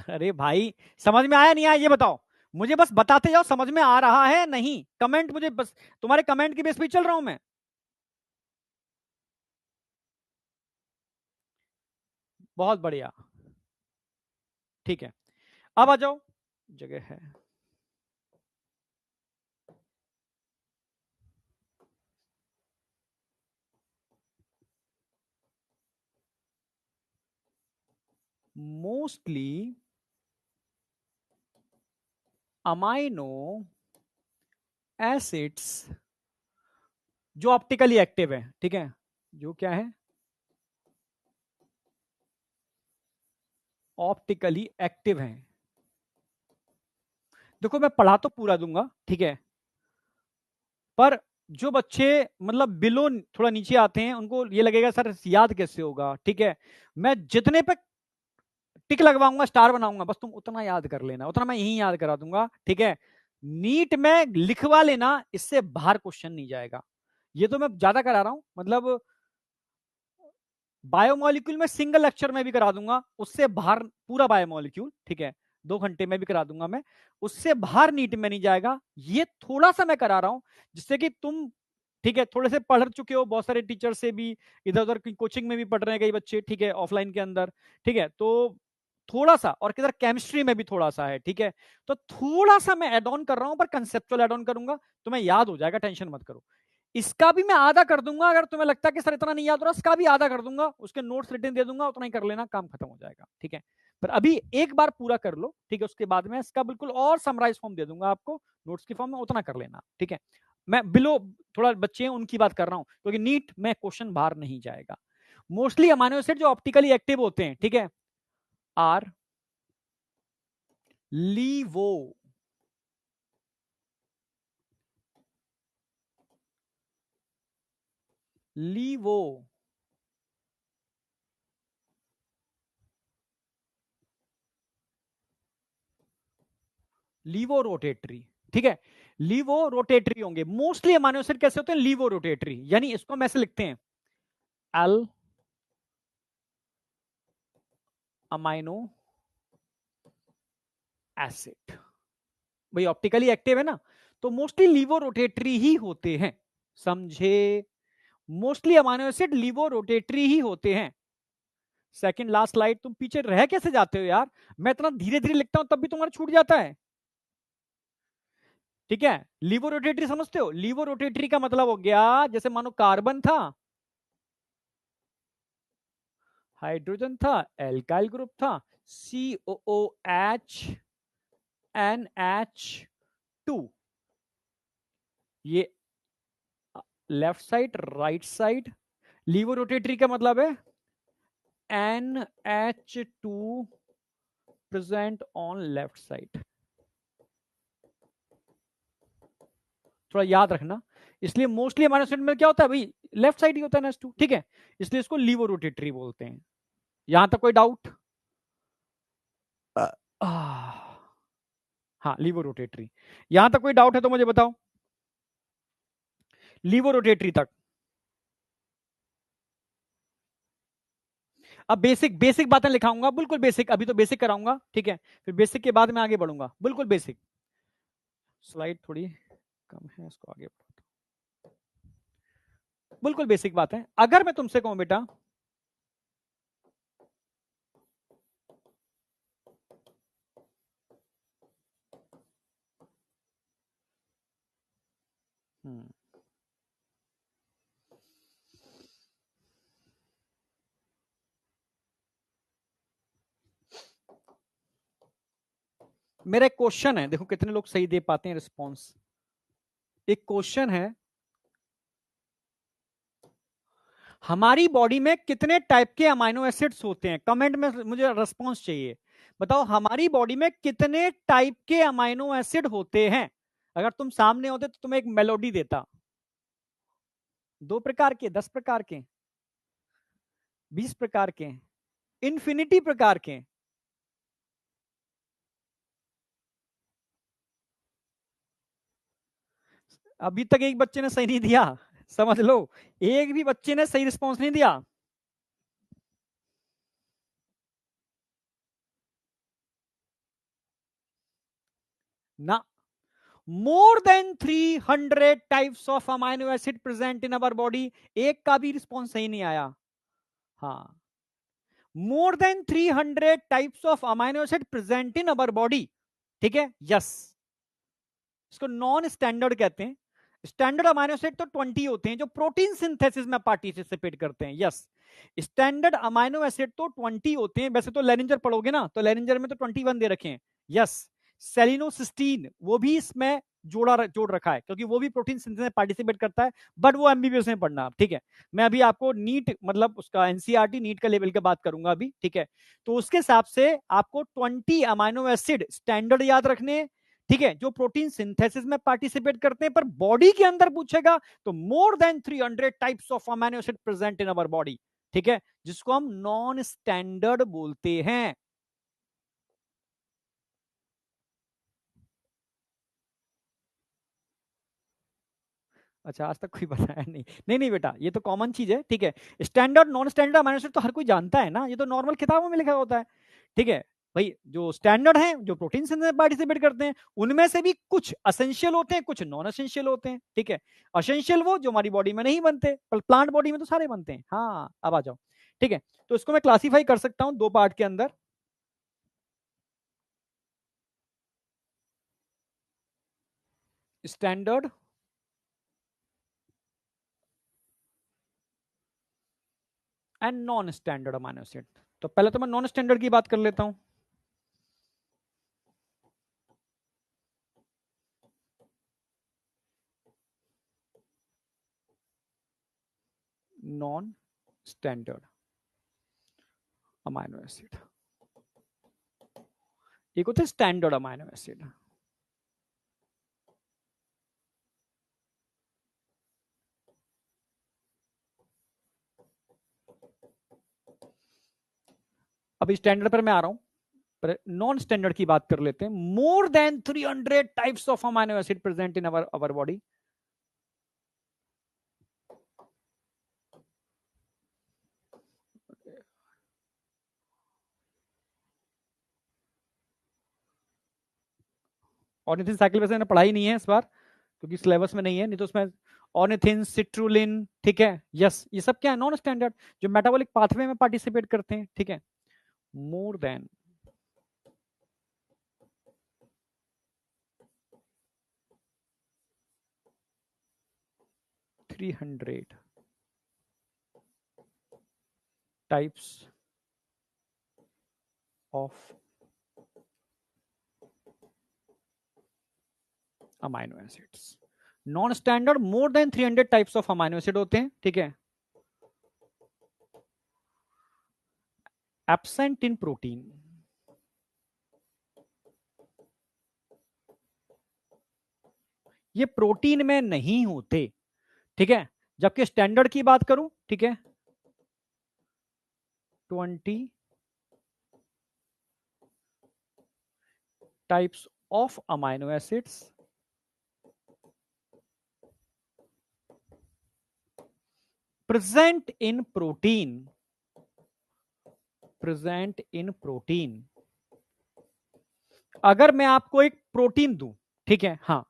A: अरे भाई, समझ में आया नहीं आया ये बताओ, मुझे बस बताते जाओ समझ में आ रहा है नहीं, कमेंट मुझे बस, तुम्हारे कमेंट की बेस पे चल रहा हूं मैं। बहुत बढ़िया, ठीक है, अब आ जाओ, जगह है, मोस्टली अमाइनो एसिड्स जो ऑप्टिकली एक्टिव है, ठीक है, जो क्या है, ऑप्टिकली एक्टिव है। देखो मैं पढ़ा तो पूरा दूंगा, ठीक है, पर जो बच्चे मतलब बिलो थोड़ा नीचे आते हैं उनको ये लगेगा सर याद कैसे होगा, ठीक है, मैं जितने पे टिक लगवाऊंगा, स्टार बनाऊंगा, बस तुम उतना याद कर लेना, उतना मैं यही याद करा दूंगा, ठीक है। नीट में लिखवा लेना, इससे बाहर क्वेश्चन नहीं जाएगा, ये तो मैं ज्यादा करा रहा हूं, मतलब बायोमोलिक्यूल में सिंगल लेक्चर में भी करा दूंगा, उससे बाहर पूरा बायोमोलिक्यूल, ठीक है, 2 घंटे में भी करा दूंगा मैं, उससे बाहर नीट में नहीं जाएगा। ये थोड़ा सा मैं करा रहा हूं जिससे कि तुम, ठीक है, थोड़े से पढ़ चुके हो, बहुत सारे टीचर से भी, इधर उधर की कोचिंग में भी पढ़ रहे हैं कई बच्चे, ठीक है, ऑफलाइन के अंदर, ठीक है, तो थोड़ा सा, और किधर केमिस्ट्री में भी थोड़ा सा है, ठीक है, तो थोड़ा सा मैं एड ऑन कर रहा हूं, पर कंसेप्चुअल एड ऑन करूंगा, तो मैं याद हो जाएगा, टेंशन मत करो। इसका भी मैं आधा कर दूंगा, अगर तुम्हें लगता है कि सर इतना नहीं याद हो रहा, इसका भी आधा कर दूंगा, उसके नोट्स रिटन दे दूंगा, उतना ही कर लेना, काम खत्म हो जाएगा, ठीक है। पर अभी एक बार पूरा कर लो, ठीक है, उसके बाद में इसका बिल्कुल और समराइज फॉर्म दे दूंगा आपको नोट्स की फॉर्म में, उतना कर लेना, ठीक है। मैं बिलो थोड़ा बच्चे हैं उनकी बात कर रहा हूं, क्योंकि नीट में क्वेश्चन बाहर नहीं जाएगा। मोस्टली अमाइनो एसिड जो ऑप्टिकली एक्टिव होते हैं, ठीक है, आर लीवो, लीवो, लीवो रोटेटरी, ठीक है, लीवो रोटेटरी होंगे मोस्टली अमाइनो एसिड। कैसे होते हैं? लीवो रोटेटरी, यानी इसको हम ऐसे लिखते हैं, एल अमाइनो एसिड। भाई ऑप्टिकली एक्टिव है ना, तो मोस्टली लीवो रोटेटरी ही होते हैं, समझे? Mostly amino acid levo rotatory ही होते हैं। सेकंड लास्ट स्लाइड, तुम पीछे रह कैसे जाते हो यार? मैं इतना धीरे धीरे लिखता हूं तब भी तुम्हारा छूट जाता है, ठीक है। लीवो रोटेटरी समझते हो? लीवो रोटेटरी का मतलब हो गया, जैसे मानो कार्बन था, हाइड्रोजन था, एल्काइल ग्रुप था, COOH NH2, ये left side right side. Levo rotatory का मतलब है NH2 present on left side, थोड़ा याद रखना। इसलिए मोस्टली हमारे स्टूडेंट में क्या होता है भाई, लेफ्ट साइड ही होता है NH2, ठीक है, इसलिए इसको लीवो रोटेटरी बोलते हैं। यहां तक कोई डाउट? हाँ, लीवो रोटेटरी। यहां तक कोई डाउट है तो मुझे बताओ, लीवो रोटेटरी तक। अब बेसिक बेसिक बातें लिखाऊंगा, बिल्कुल बेसिक, अभी तो बेसिक कराऊंगा, ठीक है, फिर बेसिक के बाद में आगे बढ़ूंगा, बिल्कुल बेसिक। स्लाइड थोड़ी कम है, इसको आगे बढ़ाता हूं। बिल्कुल बेसिक बात है। अगर मैं तुमसे कहूं बेटा, हम्म, मेरा एक क्वेश्चन है, देखो कितने लोग सही दे पाते हैं रिस्पॉन्स। एक क्वेश्चन है, हमारी बॉडी में कितने टाइप के अमाइनो एसिड्स होते हैं? कमेंट में मुझे रिस्पॉन्स चाहिए। बताओ हमारी बॉडी में कितने टाइप के अमाइनो एसिड होते हैं? अगर तुम सामने होते तो तुम्हें एक मेलोडी देता। 2 प्रकार के, 10 प्रकार के, 20 प्रकार के, इन्फिनिटी प्रकार के। अभी तक एक बच्चे ने सही नहीं दिया, समझ लो, एक भी बच्चे ने सही रिस्पॉन्स नहीं दिया ना। More than 300 types of amino acid present in our body. एक का भी रिस्पॉन्स सही नहीं आया। हाँ, more than 300 types of amino acid present in our body, ठीक है, यस। इसको नॉन स्टैंडर्ड कहते हैं। स्टैंडर्ड अमाइनो एसिड तो 20 होते हैं जो प्रोटीन सिंथेसिस में पार्टिसिपेट करते हैं, यस। स्टैंडर्ड अमाइनो एसिड तो 20 होते हैं, वैसे तो लेनिंजर पढ़ोगे ना, तो लेनिंजर में तो 21 दे रखे हैं, यस। सेलिनोसिस्टीन वो भी इसमें जोड़ रखा है, क्योंकि वो भी प्रोटीन सिंथेसिस में पार्टिसिपेट करता है, बट वो एमबीबीएस में पढ़ना, ठीक है। मैं अभी आपको नीट मतलब उसका एनसीईआरटी नीट का लेवल की बात करूंगा अभी, ठीक है। तो उसके हिसाब से आपको 20 अमाइनो एसिड स्टैंडर्ड याद रखने, ठीक है, जो प्रोटीन सिंथेसिस में पार्टिसिपेट करते हैं। पर बॉडी के अंदर पूछेगा तो more than 300 types of amino acid present in our body, ठीक है, जिसको हम नॉन स्टैंडर्ड बोलते हैं। अच्छा, आज तक कोई बताया नहीं? नहीं नहीं बेटा, ये तो कॉमन चीज है, ठीक है। Standard non standard amino acid तो हर कोई जानता है ना, ये तो नॉर्मल किताबों में लिखा होता है, ठीक है। भाई जो स्टैंडर्ड है, जो प्रोटीन सिंथेसिस में पार्टिसिपेट करते हैं, उनमें से भी कुछ असेंशियल होते हैं, कुछ नॉन असेंशियल होते हैं, ठीक है। असेंशियल वो जो हमारी बॉडी में नहीं बनते, पर प्लांट बॉडी में तो सारे बनते हैं। हाँ, अब आ जाओ, ठीक है। तो इसको मैं क्लासीफाई कर सकता हूं 2 पार्ट के अंदर। Standard and non standard amino acid. तो पहले तो मैं नॉन स्टैंडर्ड की बात कर लेता हूं। नॉन स्टैंडर्ड अमाइनो एसिड, एक होते स्टैंडर्ड अमाइनो एसिड। अभी स्टैंडर्ड पर मैं आ रहा हूं, पर नॉन स्टैंडर्ड की बात कर लेते हैं। More than 300 types of amino acid present in our body. Ornithine cycle वैसे मैंने पढ़ाई नहीं है इस बार, क्योंकि सिलेबस में नहीं है, नहीं तो उसमें ऑर्निथिन, सिट्रुलिन, ठीक है, यस, ये सब क्या है, नॉन स्टैंडर्ड, जो मेटाबॉलिक पाथवे में पार्टिसिपेट करते हैं, ठीक है। More than 300 types of amino acids. Non standard more than 300 types of amino acid होते हैं, ठीक है। एब्सेंट इन प्रोटीन, ये प्रोटीन में नहीं होते, ठीक है। जबकि स्टैंडर्ड की बात करूं, ठीक है, 20 types of amino acids present in protein, present in protein. अगर मैं आपको एक प्रोटीन दूं, ठीक है, हाँ,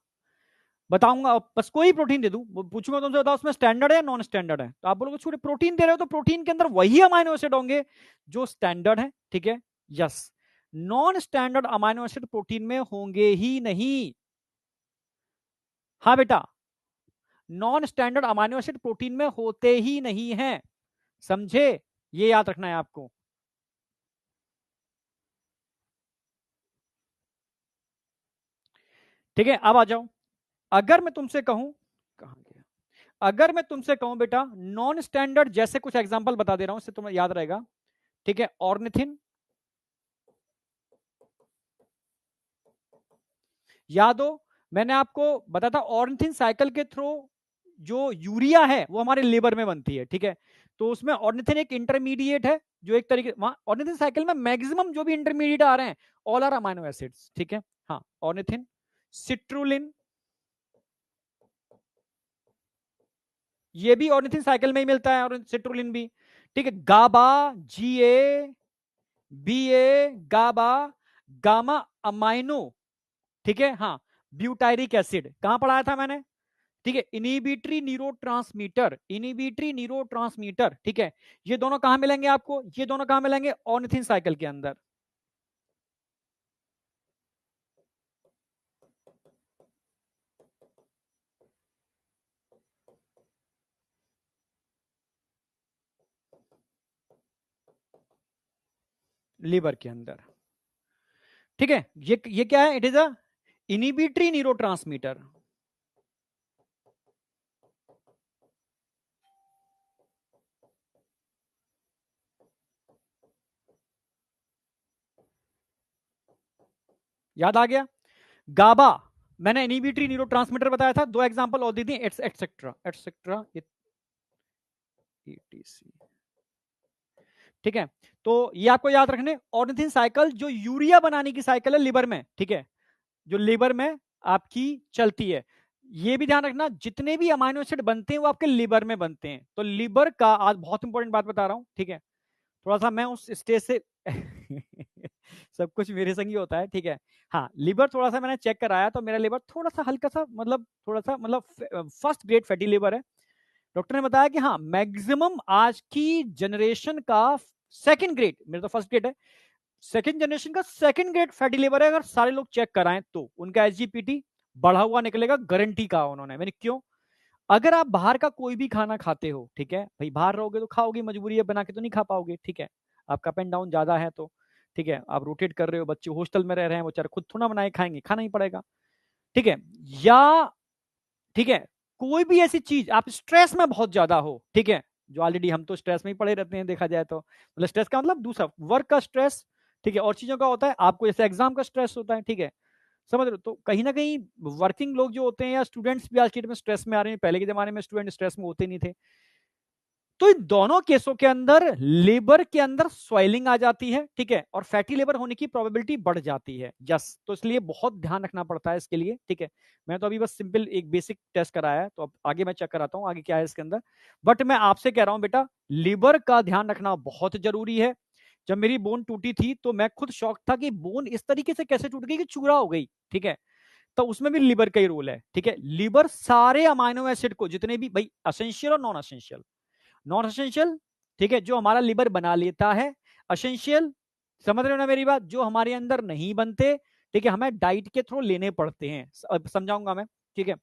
A: बताऊंगा, बस कोई प्रोटीन दे दूं, पूछूंगा तुमसे, बताओ उसमें स्टैंडर्ड है नॉन स्टैंडर्ड है, तो आप बोलोगे छोटे प्रोटीन दे रहे हो तो प्रोटीन के अंदर वही अमाइनो एसिड होंगे जो स्टैंडर्ड है, ठीक है, yes. Non standard amino acid protein में होंगे ही नहीं। हाँ बेटा, non standard amino acid protein में होते ही नहीं है, समझे, ये याद रखना है आपको। ठीक है, अब आ जाओ। अगर मैं तुमसे कहूं, कहां गया, अगर मैं तुमसे कहूं बेटा नॉन स्टैंडर्ड, जैसे कुछ एग्जांपल बता दे रहा हूं, इससे तुम्हें याद रहेगा, ठीक है। ऑर्निथिन, याद हो मैंने आपको बताया था ऑर्निथिन साइकिल के थ्रू जो यूरिया है वो हमारे लिवर में बनती है, ठीक है। तो उसमें ऑर्निथिन एक इंटरमीडिएट है, जो एक तरीके, वहां ऑर्निथिन साइकिल में मैक्सिमम जो भी इंटरमीडिएट आ रहे हैं ऑल आर अमाइनो एसिड्स, ठीक है। हाँ, ऑर्निथिन, सिट्रुलिन, ये भी ऑर्निथिन साइकिल में ही मिलता है, और सिट्रुलिन भी, ठीक है। गाबा, जीए, बीए, गाबा, गामा अमाइनो, ठीक है, हाँ। ब्यूटायरिक एसिड कहां पढ़ाया था मैंने, ठीक है। इनिबिटरी न्यूरोट्रांसमीटर, इनिबिटरी न्यूरोट्रांसमीटर, ठीक है। ये दोनों कहां मिलेंगे आपको, ये दोनों कहां मिलेंगे, ऑर्निथिन साइकिल के अंदर। लिवर के अंदर, ठीक है। ये क्या है, it is a inhibitory neurotransmitter. याद आ गया, गाबा मैंने इनिबिटरी न्यूरोट्रांसमीटर बताया था, दो एग्जांपल और दी थी, एटसेट्रा एटसेट्रा, ईटीसी, ठीक है। तो ये आपको याद रखने, ऑर्निथिन साइकिल जो यूरिया बनाने की साइकिल है लिवर में, ठीक है, जो लिवर में आपकी चलती है। ये भी ध्यान रखना, जितने भी अमाइनो एसिड बनते हैं वो आपके लिवर में बनते हैं। तो लिवर का, आज बहुत इंपॉर्टेंट बात बता रहा हूं, ठीक है, थोड़ा सा मैं उस स्टेज से सब कुछ मेरे संग ही होता है, ठीक है। हाँ, लिवर थोड़ा सा मैंने चेक कराया तो मेरा लिवर थोड़ा सा हल्का सा, मतलब थोड़ा सा, मतलब फर्स्ट ग्रेड फैटी लिवर है। डॉक्टर ने बताया कि हाँ, मैक्सिमम आज की जनरेशन का सेकंड ग्रेड, मेरा तो फर्स्ट ग्रेड है, सेकंड जनरेशन का सेकंड ग्रेड फैटी लिवर है। अगर सारे लोग चेक कराएं तो उनका एसजीपीटी बढ़ा हुआ निकलेगा, गारंटी कहा उन्होंने। मैंने क्यों, अगर आप बाहर का कोई भी खाना खाते हो, ठीक है भाई, बाहर रहोगे तो खाओगे, मजबूरी है, बना के तो नहीं खा पाओगे, ठीक है, आपका अप एंड डाउन ज्यादा है तो, ठीक है, आप रोटेट कर रहे हो, बच्चे हॉस्टल में रह रहे हैं, वो बेचारे खुद थोड़ा बनाए खाएंगे, खाना ही पड़ेगा, ठीक है, या ठीक है, कोई भी ऐसी चीज, आप स्ट्रेस में बहुत ज्यादा हो, ठीक है, जो ऑलरेडी हम तो स्ट्रेस में ही पड़े रहते हैं देखा जाए तो, मतलब स्ट्रेस का मतलब दूसरा वर्क का स्ट्रेस, ठीक है, और चीजों का होता है, आपको जैसे एग्जाम का स्ट्रेस होता है, ठीक है, समझ रहे हो, तो कहीं ना कहीं वर्किंग लोग जो होते हैं या स्टूडेंट्स भी आज के डेट में स्ट्रेस में आ रहे हैं, पहले के जमाने में स्टूडेंट स्ट्रेस में होते नहीं थे, तो इन दोनों केसों के अंदर लेबर के अंदर स्वेलिंग आ जाती है, ठीक है, और फैटी लेबर होने की प्रोबेबिलिटी बढ़ जाती है, यस, तो इसलिए बहुत ध्यान रखना पड़ता है इसके लिए, ठीक है, मैं तो अभी बस सिंपल एक बेसिक टेस्ट कराया है, तो अब आगे मैं चेक कराता हूँ आगे क्या है इसके अंदर, बट मैं आपसे कह रहा हूं बेटा, लीवर का ध्यान रखना बहुत जरूरी है। जब मेरी बोन टूटी थी तो मैं खुद शॉक था कि बोन इस तरीके से कैसे टूट गई कि चूरा हो गई, ठीक है, तो उसमें भी लीवर का ही रोल है, ठीक है, लीवर सारे अमाइनो एसिड को, जितने भी भाई असेंशियल और नॉन असेंशियल, नॉन असेंशियल, ठीक है, जो हमारा लिवर बना लेता है, असेंशियल, समझ रहे हो ना मेरी बात, जो हमारे अंदर नहीं बनते, ठीक है, हमें डाइट के थ्रू लेने पड़ते हैं, समझाऊंगा मैं, ठीक है,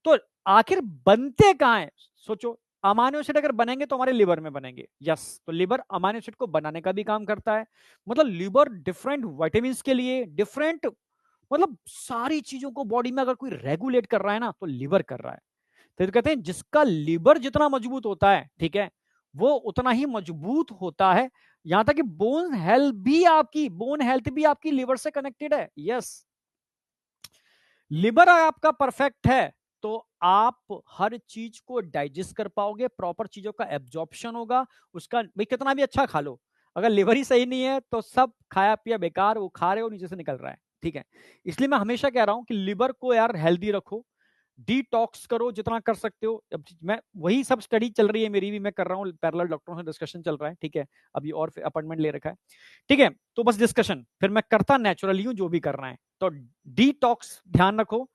A: तो आखिर बनते कहां है, सोचो, अमाइनो एसिड अगर बनेंगे तो हमारे लिवर में बनेंगे, यस, तो लिवर अमाइनो एसिड को बनाने का भी काम करता है, मतलब लिवर डिफरेंट विटामिन के लिए, डिफरेंट, मतलब सारी चीजों को बॉडी में अगर कोई रेगुलेट कर रहा है ना, तो लिवर कर रहा है, तो कहते हैं जिसका लिवर जितना मजबूत होता है, ठीक है, वो उतना ही मजबूत होता है, यहां तक कि बोन हेल्थ भी आपकी लिवर से कनेक्टेड है, यस, लिवर आपका परफेक्ट है तो आप हर चीज को डाइजेस्ट कर पाओगे, प्रॉपर चीजों का एब्जॉर्प्शन होगा, उसका भाई कितना भी अच्छा खा लो, अगर लिवर ही सही नहीं है तो सब खाया पिया बेकार, वो खा रहे हो नीचे से निकल रहा है, ठीक है, इसलिए मैं हमेशा कह रहा हूं कि लिवर को यार हेल्दी रखो, डिटॉक्स करो जितना कर सकते हो, अब मैं वही सब स्टडी चल रही है मेरी भी, मैं कर रहा हूँ पैरेलल, डॉक्टरों से डिस्कशन चल रहा है, ठीक है, अभी और अपॉइंटमेंट ले रखा है, ठीक है, तो बस डिस्कशन, फिर मैं करता नेचुरली हूँ जो भी करना है, तो डिटॉक्स ध्यान रखो,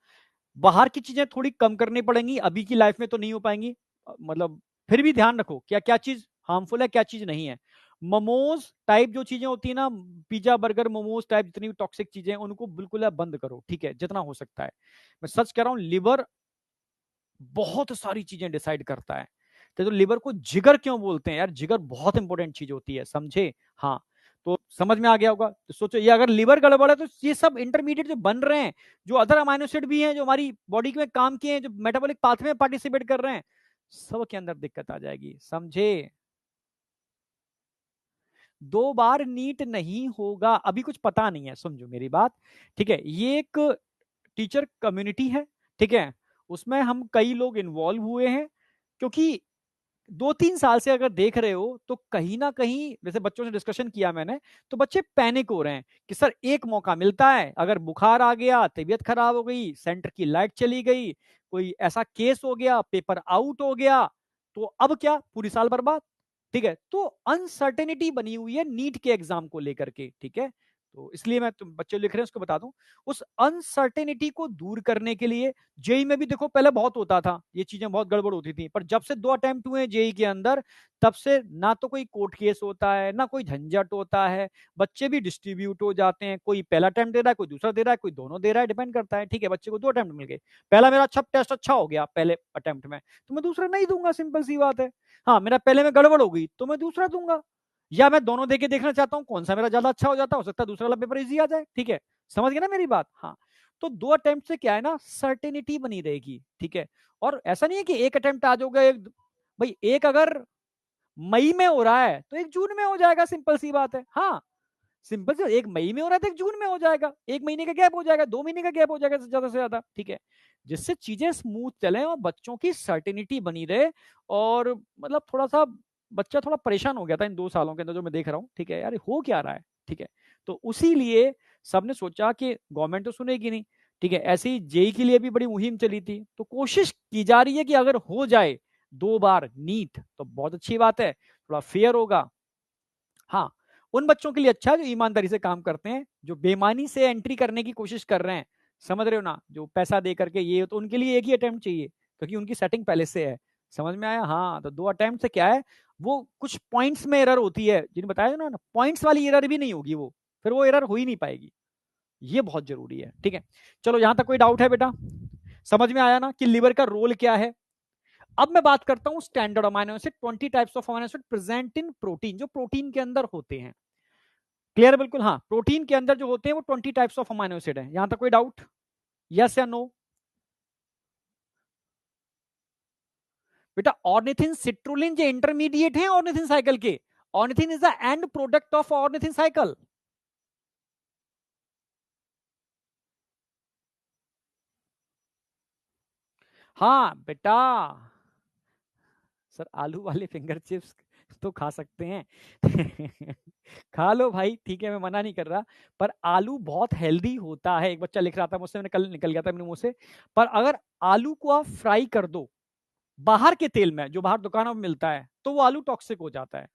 A: बाहर की चीजें थोड़ी कम करनी पड़ेंगी, अभी की लाइफ में तो नहीं हो पाएंगी, मतलब फिर भी ध्यान रखो क्या क्या चीज हार्मफुल है क्या चीज नहीं है, मोमोज टाइप जो चीजें होती है ना, पिज्जा बर्गर मोमोज टाइप जितनी भी टॉक्सिक चीजें हैं उनको बिल्कुल आप बंद करो, ठीक है, जितना हो सकता है, मैं सच कह रहा हूं, लिवर बहुत सारी चीजें डिसाइड करता है, तो लिवर को जिगर क्यों बोलते हैं यार, जिगर बहुत इंपॉर्टेंट चीज होती है, समझे, हाँ, तो समझ में आ गया होगा, तो सोचो ये अगर लिवर गड़बड़ है तो ये सब इंटरमीडिएट जो बन रहे हैं, जो अदर अमाइनो एसिड भी हैं जो हमारी बॉडी में काम किए हैं, जो मेटाबॉलिक पाथवे में पार्टिसिपेट कर रहे हैं, सब के अंदर दिक्कत आ जाएगी, समझे, 2 बार नीट नहीं होगा, अभी कुछ पता नहीं है, समझो मेरी बात, ठीक है, ये एक टीचर कम्युनिटी है, ठीक है, उसमें हम कई लोग इन्वॉल्व हुए हैं, क्योंकि 2-3 साल से अगर देख रहे हो तो कहीं ना कहीं, जैसे बच्चों से डिस्कशन किया मैंने, तो बच्चे पैनिक हो रहे हैं कि सर एक मौका मिलता है, अगर बुखार आ गया, तबीयत खराब हो गई, सेंटर की लाइट चली गई, कोई ऐसा केस हो गया, पेपर आउट हो गया, तो अब क्या, पूरी साल बर्बाद, ठीक है, तो अनसर्टेनिटी बनी हुई है नीट के एग्जाम को लेकर के, ठीक है, तो इसलिए मैं तुम बच्चे लिख रहे हैं उसको बता दूं, उस अनसर्टेनिटी को दूर करने के लिए, जेई में भी देखो पहले बहुत होता था, ये चीजें बहुत गड़बड़ होती थी, पर जब से 2 अटेम्प्ट हुए जेई के अंदर, तब से ना तो कोई कोर्ट केस होता है, ना कोई झंझट होता है, बच्चे भी डिस्ट्रीब्यूट हो जाते हैं, कोई पहला अटेम्प्ट दे रहा है, कोई दूसरा दे रहा है, कोई दोनों दे रहा है, डिपेंड करता है, ठीक है, बच्चे को 2 अटेम्प्ट मिल गए, पहला मेरा अच्छा टेस्ट अच्छा हो गया पहले अटेम्प्ट में, तो मैं दूसरा नहीं दूंगा, सिंपल सी बात है, हाँ, मेरा पहले में गड़बड़ हो गई तो मैं दूसरा दूंगा, या मैं दोनों देके देखना चाहता हूं कौन सा मेरा ज्यादा अच्छा हो जाता है, हो सकता है दूसरा वाला पेपर इजी आ जाए, ठीक है, समझ गए ना मेरी बात, हाँ, तो 2 अटेम्प्ट से क्या है ना, सर्टेनिटी बनी रहेगी, ठीक है, और ऐसा नहीं है कि एक अटेम्प्ट आ जाओगे, भाई एक अगर मई में हो रहा है तो एक जून में हो जाएगा, सिंपल सी बात है, हाँ, सिंपल से एक मई में हो रहा है तो एक जून में हो जाएगा, 1 महीने का गैप हो जाएगा, 2 महीने का गैप हो जाएगा ज्यादा से ज्यादा, ठीक है, जिससे चीजें स्मूथ चले और बच्चों की सर्टेनिटी बनी रहे, और मतलब थोड़ा सा बच्चा थोड़ा परेशान हो गया था इन 2 सालों के अंदर जो मैं देख रहा हूँ, ठीक है, यार हो क्या रहा है, ठीक है, तो उसी लिए सबने सोचा कि गवर्नमेंट तो सुनेगी नहीं, ठीक है, ऐसे ही जेई के लिए भी बड़ी मुहिम चली थी, तो कोशिश की जा रही है कि अगर हो जाए 2 बार नीट तो बहुत अच्छी बात है, थोड़ा फेयर होगा, हाँ, उन बच्चों के लिए अच्छा है जो ईमानदारी से काम करते हैं, जो बेईमानी से एंट्री करने की कोशिश कर रहे हैं, समझ रहे हो ना, जो पैसा दे करके, ये तो उनके लिए एक ही अटेम्प्ट चाहिए, क्योंकि उनकी सेटिंग पहले से है, समझ में आया, हाँ, तो 2 अटेम्प्ट से क्या है, वो कुछ पॉइंट्स में एरर होती है, जिन्हें बताया ना, पॉइंट्स वाली एरर भी नहीं होगी, वो फिर वो एरर हो ही नहीं पाएगी, ये बहुत जरूरी है, ठीक है, चलो यहां तक कोई डाउट है बेटा, समझ में आया ना कि लिवर का रोल क्या है, अब मैं बात करता हूं standard amino acid. 20 types of amino acid present in protein, जो प्रोटीन के अंदर होते हैं। क्लियर? बिल्कुल हाँ, प्रोटीन के अंदर जो होते हैं वो 20 टाइप्स ऑफ अमाइनो एसिड है। यहां तक कोई डाउट? यस या नो? बेटा ऑर्निथिन सिट्रुलिन जो इंटरमीडिएट है ऑर्निथिन साइकिल के। Ornithine is the end product of ornithine cycle. हाँ बेटा, सर आलू वाले फिंगर चिप्स तो खा सकते हैं खा लो भाई, ठीक है, मैं मना नहीं कर रहा। पर आलू बहुत हेल्दी होता है। एक बच्चा लिख रहा था मुझसे, मैंने कल निकल गया था मेरे मुंह से। पर अगर आलू को आप फ्राई कर दो बाहर के तेल में, जो बाहर दुकानों में मिलता है, तो वो आलू टॉक्सिक हो जाता है,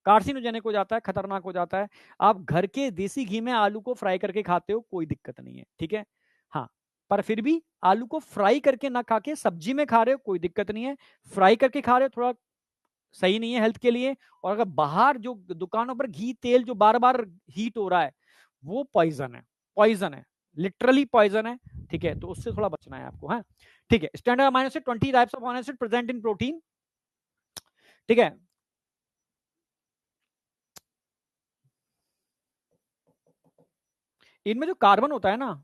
A: कार्सिनोजेनिक हो जाता है, खतरनाक हो जाता है। आप घर के देसी घी में आलू को फ्राई करके खाते हो, कोई दिक्कत नहीं है, ठीक है। हाँ, पर फिर भी आलू को फ्राई करके ना खा के सब्जी में खा रहे हो, कोई दिक्कत नहीं है। फ्राई करके खा रहे हो, थोड़ा सही नहीं है हेल्थ के लिए। और अगर बाहर जो दुकानों पर घी तेल जो बार बार हीट हो रहा है, वो पॉइजन है, पॉइजन है, लिटरली पॉइजन है, ठीक है। तो उससे थोड़ा बचना है आपको, हाँ, ठीक है। Standard amino acid 20 types of amino acid present in protein, ठीक है। इनमें जो कार्बन होता है ना,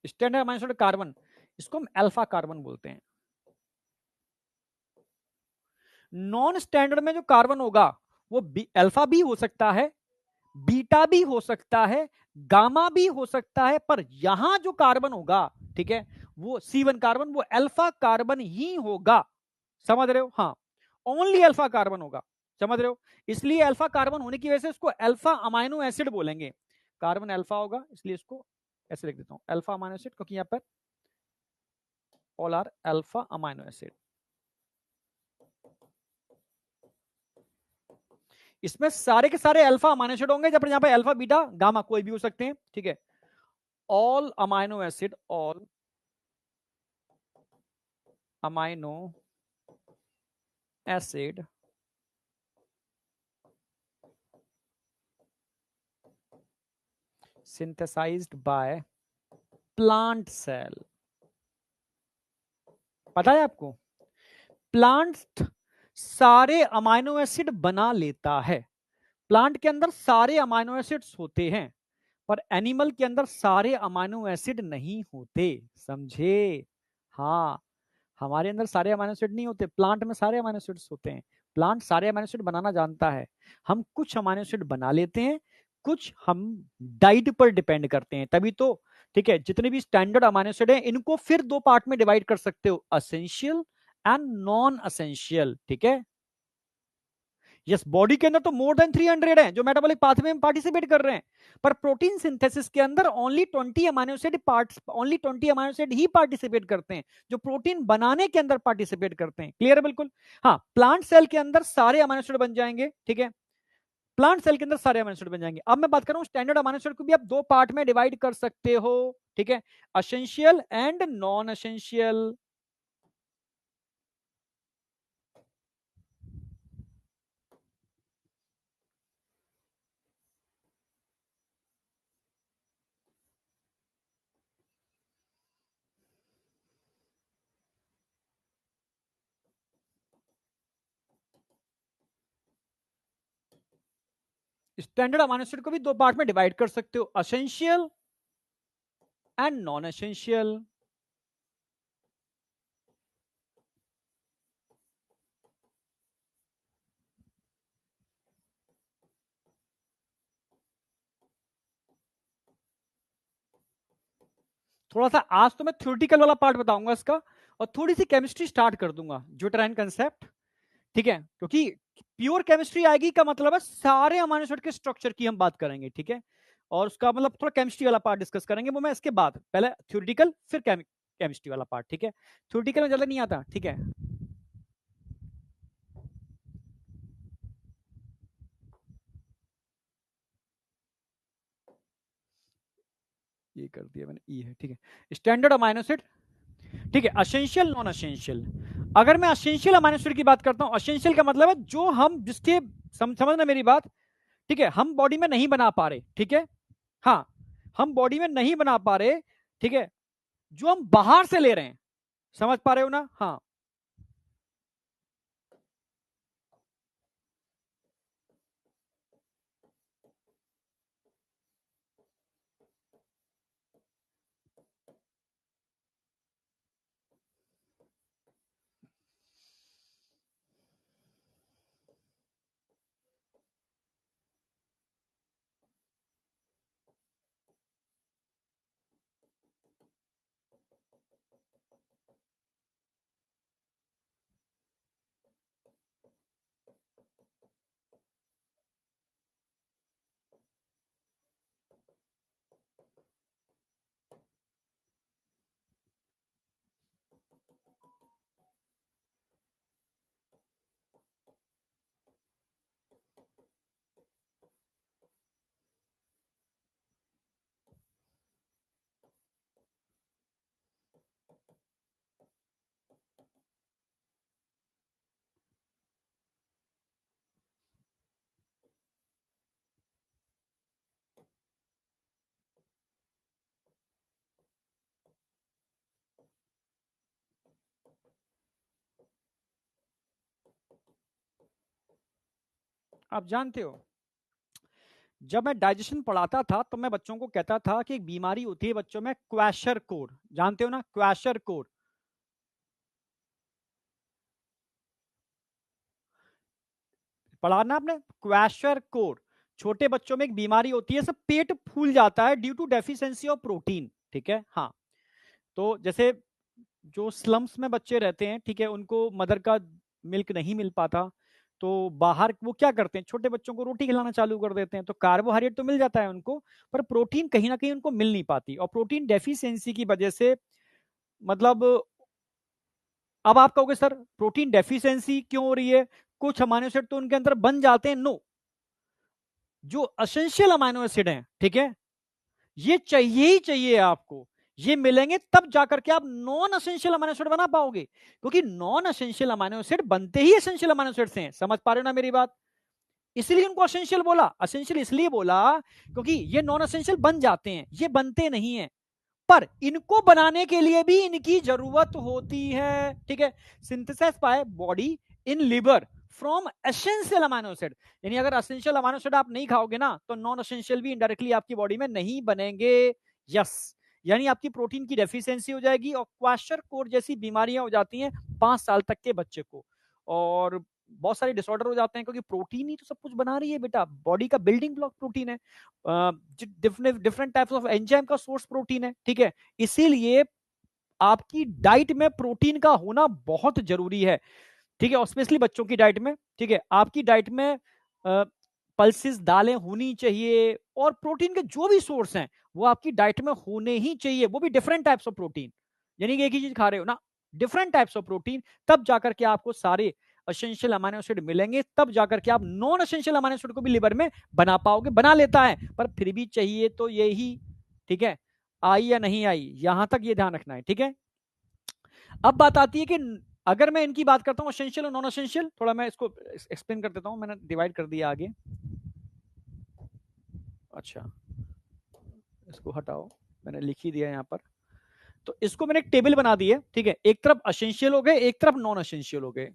A: स्टैंडर्ड अमाइनो एसिड कार्बन, इसको हम अल्फा कार्बन बोलते हैं। नॉन स्टैंडर्ड में जो कार्बन होगा वो अल्फा भी हो सकता है, बीटा भी हो सकता है, गामा भी हो सकता है। पर यहां जो कार्बन होगा, ठीक है, वो C1 कार्बन, वो अल्फा कार्बन ही होगा। समझ रहे हो? हाँ, ओनली अल्फा कार्बन होगा। समझ रहे हो? इसलिए अल्फा कार्बन होने की वजह से उसको अल्फा अमाइनो एसिड बोलेंगे। कार्बन अल्फा होगा, इसलिए इसको ऐसे लिख देता हूं, अल्फा अमाइनो एसिड, क्योंकि यहां पर all are alpha amino acid. इसमें सारे के सारे अल्फा अमाइनो एसिड होंगे, जब यहां पे अल्फा बीटा गामा कोई भी हो सकते हैं, ठीक है। All amino acid, all amino acid synthesized by plant cell. पता है आपको, प्लांट सारे अमाइनो एसिड बना लेता है। प्लांट के अंदर सारे अमाइनो एसिड्स होते हैं, पर एनिमल के अंदर सारे अमाइनो एसिड नहीं होते। समझे? हाँ, हमारे अंदर सारे अमाइनो एसिड नहीं होते, प्लांट में सारे अमाइनो एसिड्स होते हैं। प्लांट सारे अमाइनो एसिड बनाना जानता है। हम कुछ अमाइनो एसिड बना लेते हैं, कुछ हम डाइट पर डिपेंड करते हैं, तभी तो, ठीक है। जितने भी स्टैंडर्ड अमाइनो एसिड हैं, इनको फिर दो पार्ट में डिवाइड कर सकते हो, असेंशियल एंड नॉन असेंशियल, ठीक है। यस, बॉडी के अंदर तो मोर देन 300 है जो मेटाबॉलिक पाथवे में पार्टिसिपेट कर रहे हैं। पर प्रोटीन सिंथेसिस के अंदर only 20 amino acid parts, only 20 amino acid ही पार्टिसिपेट करते हैं, जो प्रोटीन बनाने के अंदर पार्टिसिपेट करते हैं। क्लियर है? बिल्कुल हाँ। प्लांट सेल के अंदर सारे अमाइनो एसिड बन जाएंगे, ठीक है। प्लांट सेल के अंदर सारे अमाइनो एसिड बन जाएंगे। अब मैं बात कर रहा हूं स्टैंडर्ड अमाइनो एसिड को भी आप दो पार्ट में डिवाइड कर सकते हो, ठीक है, essential and non essential. Standard amino acid को भी दो पार्ट में डिवाइड कर सकते हो, असेंशियल एंड नॉन असेंशियल। थोड़ा सा आज तो मैं थ्योरेटिकल वाला पार्ट बताऊंगा इसका, और थोड़ी सी केमिस्ट्री स्टार्ट कर दूंगा, ज्यूटेराइन कंसेप्ट, ठीक है। क्योंकि प्योर केमिस्ट्री आएगी का मतलब है सारे अमाइनो एसिड के स्ट्रक्चर की हम बात करेंगे, ठीक है। और उसका मतलब थोड़ा केमिस्ट्री वाला पार्ट डिस्कस करेंगे, वो मैं इसके बाद, पहले थ्योरेटिकल फिर केमिस्ट्री वाला पार्ट, ठीक है। थ्योरेटिकल में ज्यादा नहीं आता, ठीक है। ये कर दिया मैंने, ई है, ठीक है। स्टैंडर्ड अमाइनो एसिड, ठीक है, असेंशियल नॉन असेंशियल। अगर मैं असेंशियल अमाइनो एसिड की बात करता हूं, असेंशियल का मतलब है जो हम जिसके समझना मेरी बात, ठीक है, हम बॉडी में नहीं बना पा रहे, ठीक है। हाँ, हम बॉडी में नहीं बना पा रहे, ठीक है, जो हम बाहर से ले रहे हैं, समझ पा रहे हो ना? हाँ, आप जानते हो, जब मैं डाइजेशन पढ़ाता था तो मैं बच्चों को कहता था कि एक बीमारी होती है बच्चों में, क्वैशरकोर। जानते हो ना, क्वैशरकोर? पढ़ा ना आपने, क्वैशरकोर। छोटे बच्चों में एक बीमारी होती है, सब पेट फूल जाता है due to deficiency of protein. ठीक है, हाँ। तो जैसे जो स्लम्स में बच्चे रहते हैं, ठीक है, उनको मदर का मिल्क नहीं मिल पाता, तो बाहर वो क्या करते हैं, छोटे बच्चों को रोटी खिलाना चालू कर देते हैं, तो कार्बोहाइड्रेट तो मिल जाता है उनको, पर प्रोटीन कहीं ना कहीं उनको मिल नहीं पाती, और प्रोटीन डेफिशिएंसी की वजह से, मतलब, अब आप कहोगे सर प्रोटीन डेफिशिएंसी क्यों हो रही है, कुछ अमाइनो एसिड तो उनके अंदर बन जाते हैं। नो, जो असेंशियल अमाइनो एसिड हैं, ठीक है, ये चाहिए ही चाहिए आपको। ये मिलेंगे तब जाकर के आप नॉन असेंशियल अमाइनो एसिड बना पाओगे, क्योंकि नॉन असेंशियल अमाइनो एसिड बनते ही एसेंशियल अमाइनो एसिड से हैं। समझ पा रहे हो ना मेरी बात? इसलिए उनको असेंशियल बोला। असेंशियल इसलिए बोला क्योंकि ये नॉन असेंशियल बन जाते हैं, ये बनते नहीं है, पर इनको बनाने के लिए भी इनकी जरूरत होती है। ठीक है, synthesize by body in liver from essential amino acid. यानी अगर एसेंशियल अमाइनो एसिड आप नहीं खाओगे ना, तो नॉन एसेंशियल भी इनडायरेक्टली आपकी बॉडी में नहीं बनेंगे। यस, यानी आपकी प्रोटीन की डेफिशिएंसी हो जाएगी, और क्वाशरकोर जैसी बीमारियां हो जाती हैं 5 साल तक के बच्चे को, और बहुत सारे डिसऑर्डर हो जाते हैं, क्योंकि प्रोटीन ही तो सब कुछ बना रही है बेटा। बॉडी का बिल्डिंग ब्लॉक प्रोटीन है, डिफरेंट टाइप्स ऑफ एंजाइम का सोर्स प्रोटीन है। ठीक है, इसीलिए आपकी डाइट में प्रोटीन का होना बहुत जरूरी है। ठीक है, और स्पेशली बच्चों की डाइट में। ठीक है, आपकी डाइट में पल्सेस दालें होनी चाहिए, और प्रोटीन के जो भी सोर्स हैं वो आपकी डाइट में होने ही चाहिए, वो भी डिफरेंट टाइप्स ऑफ प्रोटीन। यानी कि एक ही चीज खा रहे हो ना, डिफरेंट टाइप्स ऑफ प्रोटीन, तब जाकर के आपको सारे असेंशियल अमाइनो एसिड मिलेंगे, तब जाकर के आप नॉन असेंशियल अमाइनो एसिड को भी लिवर में बना पाओगे। बना लेता है, पर फिर भी चाहिए तो यही। ठीक है, आई या नहीं आई, यहां तक ये ध्यान रखना है। ठीक है, अब बात आती है कि अगर मैं इनकी बात करता हूं असेंशियल और नॉन असेंशियल, थोड़ा मैं इसको एक्सप्लेन कर देता हूं, मैंने डिवाइड कर दिया आगे। अच्छा, इसको हटाओ, मैंने लिख ही दिया यहां पर। तो इसको मैंने एक टेबल बना दी है। ठीक है, एक तरफ असेंशियल हो गए, एक तरफ नॉन असेंशियल हो गए।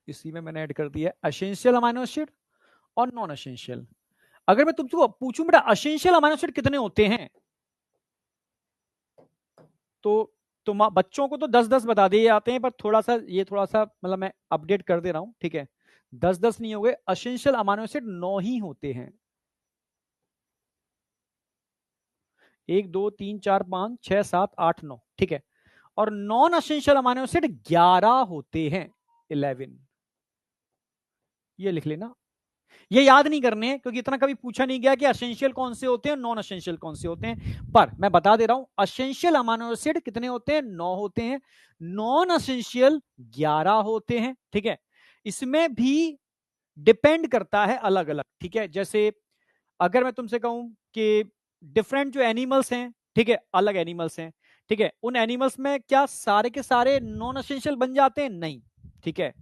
A: इसी में मैंने ऐड कर दिया असेंशियल अमाइनो एसिड और नॉन असेंशियल। अगर मैं तुमको पूछूं बेटा असेंशियल अमाइनो एसिड कितने होते हैं, तो तुम बच्चों को तो 10-10 बता दिए जाते हैं, पर थोड़ा सा ये थोड़ा सा मतलब मैं अपडेट कर दे रहा हूं। ठीक है, 10-10 नहीं हो गए, असेंशियल अमाइनो एसिड 9 ही होते हैं। 1 2 3 4 5 6 7 8 9। ठीक है, और नॉन असेंशियल अमाइनो एसिड 11 होते हैं, 11। ये लिख लेना, ये याद नहीं करने हैं, क्योंकि इतना कभी पूछा नहीं गया कि असेंशियल कौन से होते हैं, नॉन असेंशियल कौन से होते हैं। पर मैं बता दे रहा हूं, असेंशियल अमाइनो एसिड कितने होते हैं, 9 होते हैं। नॉन असेंशियल 11 होते हैं। ठीक है, इसमें भी डिपेंड करता है अलग अलग। ठीक है, जैसे अगर मैं तुमसे कहूं कि डिफरेंट जो एनिमल्स हैं, ठीक है, अलग एनिमल्स हैं, ठीक है, उन एनिमल्स में क्या सारे के सारे नॉन असेंशियल बन जाते हैं? नहीं। ठीक है,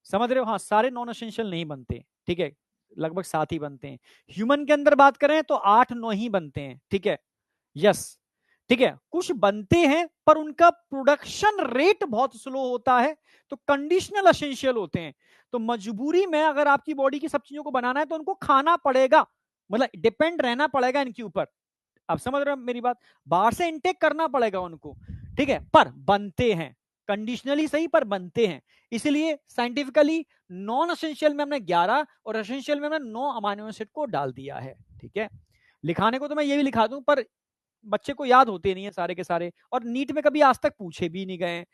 A: समझ रहे हो? हाँ, सारे नॉन असेंशियल नहीं बनते। ठीक है, लगभग 7 ही बनते हैं। ह्यूमन के अंदर बात करें तो 8-9 ही बनते हैं, ठीक है। यस, ठीक है, कुछ बनते हैं पर उनका प्रोडक्शन रेट बहुत स्लो होता है, तो कंडीशनल एसेंशियल होते हैं। तो मजबूरी में अगर आपकी बॉडी की सब चीजों को बनाना है तो उनको खाना पड़ेगा, मतलब डिपेंड रहना पड़ेगा इनके ऊपर। आप समझ रहे हो मेरी बात, बाहर से इनटेक करना पड़ेगा उनको, ठीक है, पर बनते हैं, कंडीशनली सही पर बनते हैं। इसलिए साइंटिफिकली नॉन एसेंशियल में हमने 11 और एसेंशियल में हमने 9 अमाइनो एसिड को डाल दिया है, ठीक है। लिखाने को तो मैं ये भी लिखा दूं, पर बच्चे को याद होते नहीं है सारे के सारे, और नीट में कभी आज तक पूछे भी नहीं गए,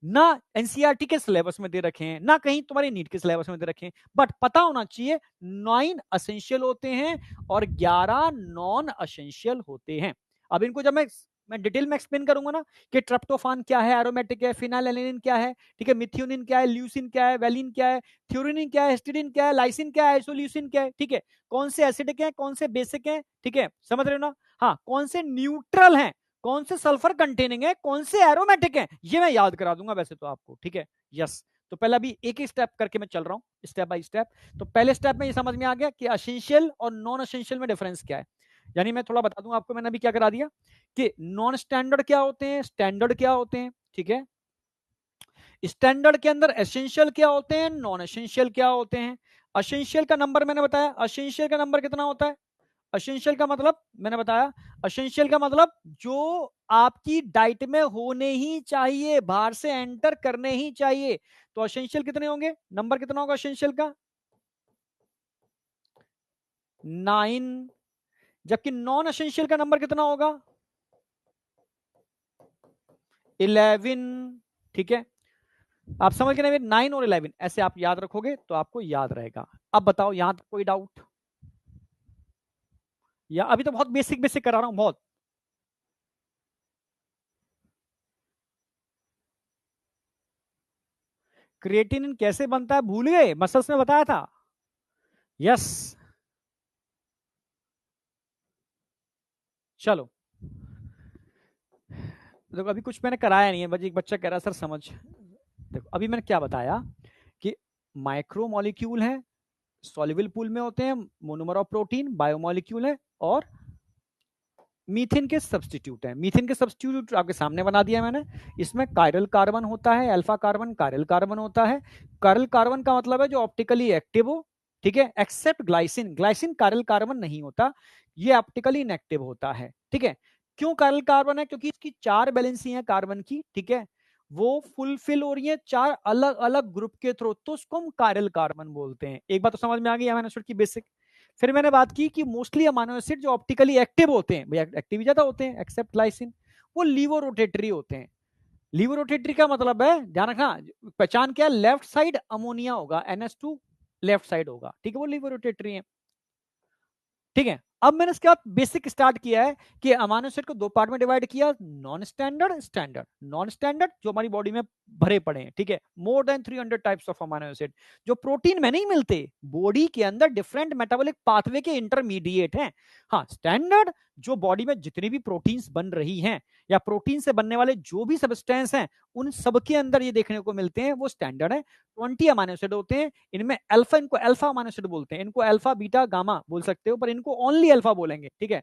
A: ना एनसीईआरटी के सिलेबस में दे रखे हैं, ना कहीं तुम्हारे नीट के सिलेबस में दे रखे हैं। बट पता होना चाहिए 9 असेंशियल होते हैं और 11 नॉन असेंशियल होते हैं। अब इनको जब मैं डिटेल में एक्सप्लेन करूंगा ना कि ट्रिप्टोफान क्या है, एरोमेटिक है, फिनाइलएलानाइन क्या है, ठीक है, मिथ्योनिन क्या है, ल्यूसिन क्या है, वैलिन क्या है, थ्योरिनिन क्या है, हिस्टिडीन क्या है, लाइसिन क्या है, आइसोल्यूसिन क्या है, ठीक है, कौन से एसिडिक है, कौन से बेसिक है, ठीक है, समझ रहे हो ना। हाँ, कौन से न्यूट्रल हैं, कौन से सल्फर कंटेनिंग है, कौन से एरोमेटिक है, ये मैं याद करा दूंगा वैसे तो आपको, ठीक है। यस, तो पहले अभी एक एक स्टेप करके मैं चल रहा हूं, स्टेप बाय स्टेप। तो पहले स्टेप में ये समझ में आ गया कि एसेंशियल और नॉन एसेंशियल में डिफरेंस क्या है। यानी मैं थोड़ा बता दूं आपको, मैंने अभी क्या करा दिया कि नॉन स्टैंडर्ड क्या होते हैं, स्टैंडर्ड क्या होते हैं, ठीक है। स्टैंडर्ड के अंदर एसेंशियल क्या होते हैं, नॉन एसेंशियल क्या होते हैं। एसेंशियल का नंबर मैंने बताया, एसेंशियल का नंबर कितना होता है। एसेंशियल का मतलब मैंने बताया, एसेंशियल का मतलब जो आपकी डाइट में होने ही चाहिए, बाहर से एंटर करने ही चाहिए। तो एसेंशियल कितने होंगे, नंबर कितना होगा एसेंशियल का, 9। जबकि नॉन एसेंशियल का नंबर कितना होगा, 11, ठीक है। आप समझ गए ना, 9 और 11 ऐसे आप याद रखोगे तो आपको याद रहेगा। अब बताओ यहां तक कोई डाउट, या अभी तो बहुत बेसिक बेसिक करा रहा हूं बहुत। क्रिएटिनिन कैसे बनता है भूल गए, मसल्स में बताया था। यस, चलो देखो अभी कुछ मैंने कराया नहीं है, बस एक बच्चा कह रहा सर समझ। देखो अभी मैंने क्या बताया कि माइक्रो मॉलिक्यूल है, सॉल्युबल पूल में होते हैं, मोनोमर ऑफ प्रोटीन, बायोमॉलिक्यूल है, और मीथेन के सब्सटीट्यूट है। मीथेन के सब्सटीट्यूट आपके सामने बना दिया मैंने। इसमें कायरल कार्बन होता है, अल्फा कार्बन कायरल कार्बन होता है। कायरल कार्बन का मतलब है जो ऑप्टिकली एक्टिव हो, ठीक है, except glycine. Glycine chiral carbon नहीं होता, ये ऑप्टिकली इनएक्टिव होता है, ठीक है। क्यों कायरल कार्बन है, क्योंकि इसकी 4 वैलेंसी है कार्बन की, ठीक है, वो फुलफिल हो रही है 4 अलग अलग ग्रुप के थ्रू, तो उसको हम कायरल कार्बन बोलते हैं। एक बात तो समझ में आ गई अमीनो एसिड की बेसिक। फिर मैंने बात की कि मोस्टली अमीनो एसिड जो ऑप्टिकली एक्टिव होते हैं, एक्टिव ज्यादा होते हैं एक्सेप्ट ग्लाइसिन, वो लीवो रोटेटरी होते हैं। लीवो रोटेटरी का मतलब है, ध्यान रखना, पहचान क्या, लेफ्ट साइड अमोनिया होगा, NH2 लेफ्ट साइड होगा, ठीक है, वो लीवो रोटेटरी है, ठीक है। अब मैंने इसके बाद बेसिक स्टार्ट किया है कि अमाइनो एसिड को 2 पार्ट में डिवाइड किया, non standard, standard. Non standard जो हमारी बॉडी में भरे पड़े हैं, ठीक है, more than 300 types of amino acid, जो प्रोटीन में नहीं मिलते, बॉडी के अंदर डिफरेंट मेटाबॉलिक पाथवे के इंटरमीडिएट हैं। हाँ, स्टैंडर्ड जो बॉडी में जितनी भी प्रोटीन्स बन रही हैं या प्रोटीन से बनने वाले जो भी सब्सटेंस हैं, उन सबके अंदर ये देखने को मिलते हैं, वो स्टैंडर्ड है। 20 अमाइनो एसिड होते हैं इनमें, अल्फा, इनको अल्फा अमाइनो एसिड बोलते हैं, इनको अल्फा बीटा गामा बोल सकते हो, पर इनको ओनली अल्फा बोलेंगे, ठीक है।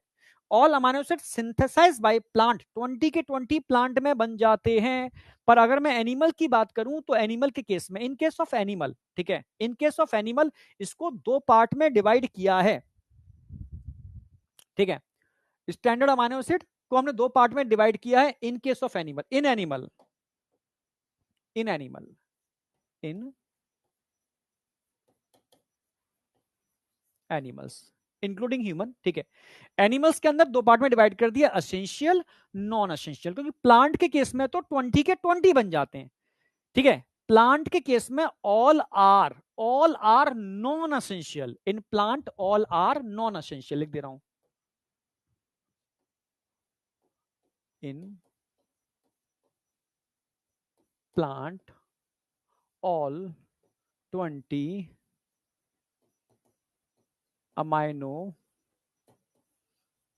A: All amino acid synthesize by plant, 20 के 20 प्लांट में बन जाते हैं। पर अगर मैं एनिमल की बात करूं तो एनिमल के केस में, इन केस ऑफ एनिमल, ठीक है, इन केस ऑफ एनिमल इसको 2 पार्ट में डिवाइड किया है, ठीक है। स्टैंडर्ड अमाइनो एसिड को हमने 2 पार्ट में डिवाइड किया है in case of animal, in animal, in animal, in animals including human, ठीक है। एनिमल्स के अंदर 2 पार्ट में डिवाइड कर दिया, असेंशियल, नॉन असेंशियल, क्योंकि प्लांट के केस में तो 20 के 20 बन जाते हैं, ठीक है। प्लांट के केस में all are non essential, in plant all are non essential, लिख दे रहा हूं, in plant all 20 amino